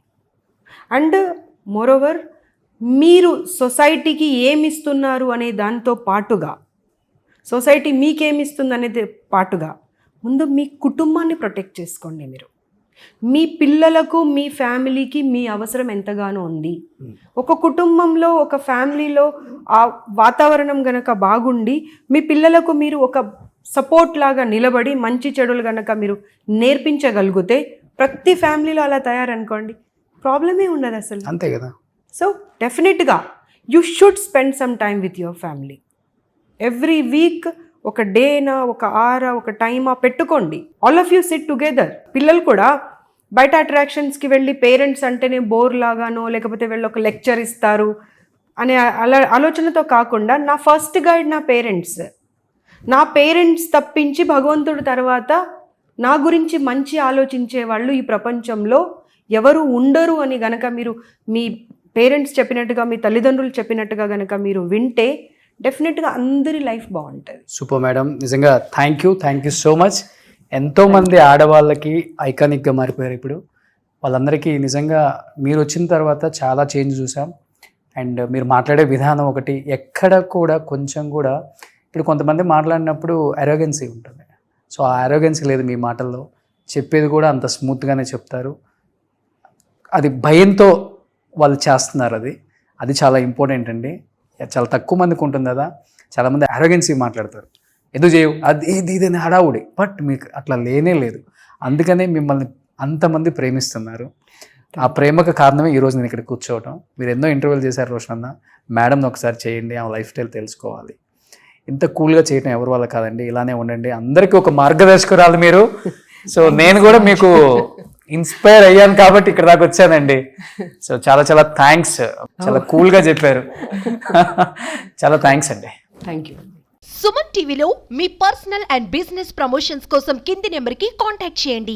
అండ్ మోరోవర్, మీరు సొసైటీకి ఏమిస్తున్నారు అనే దాంతో పాటుగా, సొసైటీ మీకేమిస్తుంది అనేది పాటుగా, ముందు మీ కుటుంబాన్ని ప్రొటెక్ట్ చేసుకోండి. మీరు మీ పిల్లలకు, మీ ఫ్యామిలీకి మీ అవసరం ఎంతగానో ఉంది. ఒక కుటుంబంలో, ఒక ఫ్యామిలీలో ఆ వాతావరణం గనక బాగుండి మీ పిల్లలకు మీరు ఒక సపోర్ట్ లాగా నిలబడి మంచి చెడులు గనక మీరు నేర్పించగలిగితే, ప్రతి ఫ్యామిలీలో అలా తయారనుకోండి, ప్రాబ్లమే ఉండదు అసలు. అంతే కదా. సో డెఫినెట్గా you should spend some time with your family. Every week ఒక డేనా, ఒక ఆరా, ఒక టైమా పెట్టుకోండి. All of you SIT together. పిల్లలు కూడా బయట అట్రాక్షన్స్కి వెళ్ళి పేరెంట్స్ అంటేనే బోర్ లాగానో, లేకపోతే వెళ్ళి ఒక లెక్చర్ ఇస్తారు అనే ఆలోచనతో కాకుండా, నా ఫస్ట్ గైడ్ నా పేరెంట్స్ తప్పించి భగవంతుడి తర్వాత నా గురించి మంచి ఆలోచించే వాళ్ళు ఈ ప్రపంచంలో ఎవరు ఉండరు అని గనక మీరు మీ పేరెంట్స్ చెప్పినట్టుగా, మీ తల్లిదండ్రులు చెప్పినట్టుగా గనక మీరు వింటే డెఫినెట్గా అందరి లైఫ్ బాగుంటుంది. సూపర్ మేడం, నిజంగా థ్యాంక్ యూ సో మచ్. ఎంతోమంది ఆడవాళ్ళకి ఐకానిక్గా మారిపోయారు ఇప్పుడు. వాళ్ళందరికీ నిజంగా మీరు వచ్చిన తర్వాత చాలా చేంజ్ చూసాం. అండ్ మీరు మాట్లాడే విధానం ఒకటి, ఎక్కడ కూడా కొంచెం కూడా, ఇప్పుడు కొంతమంది మాట్లాడినప్పుడు అరోగెన్సీ ఉంటుంది. సో ఆ అరోగెన్సీ లేదు మీ మాటల్లో. చెప్పేది కూడా అంత స్మూత్గానే చెప్తారు. అది భయంతో వాళ్ళు చేస్తున్నారు. అది చాలా ఇంపార్టెంట్ అండి. చాలా తక్కువ మందికి ఉంటుంది కదా. చాలామంది అరోగెన్సీ మాట్లాడతారు, ఎందుకు చేయవు, అది ఇదని హడావుడి. బట్ మీకు అట్లా లేనే లేదు. అందుకనే మిమ్మల్ని అంతమంది ప్రేమిస్తున్నారు. ఆ ప్రేమకు కారణమే ఈరోజు నేను ఇక్కడ కూర్చోవటం. మీరు ఎన్నో ఇంటర్వ్యూలు చేశారు రోషన్ అన్న. మేడంని ఒకసారి చేయండి, ఆ లైఫ్ స్టైల్ తెలుసుకోవాలి. ఇంత కూల్గా చేయటం ఎవరి వల్ల కాదండి. ఇలానే ఉండండి, అందరికీ ఒక మార్గదర్శకురాలు మీరు. సో నేను కూడా మీకు ఇన్స్పైర్ అయ్యాను కాబట్టి ఇక్కడ దాకా వచ్చానండి. సో చాలా చాలా థ్యాంక్స్. చాలా కూల్గా చెప్పారు. చాలా థ్యాంక్స్ అండి. Thank you. సుమన్ టీవీలో మీ పర్సనల్ అండ్ బిజినెస్ ప్రమోషన్స్ కోసం కింది నెంబర్కి కాంటాక్ట్ చేయండి.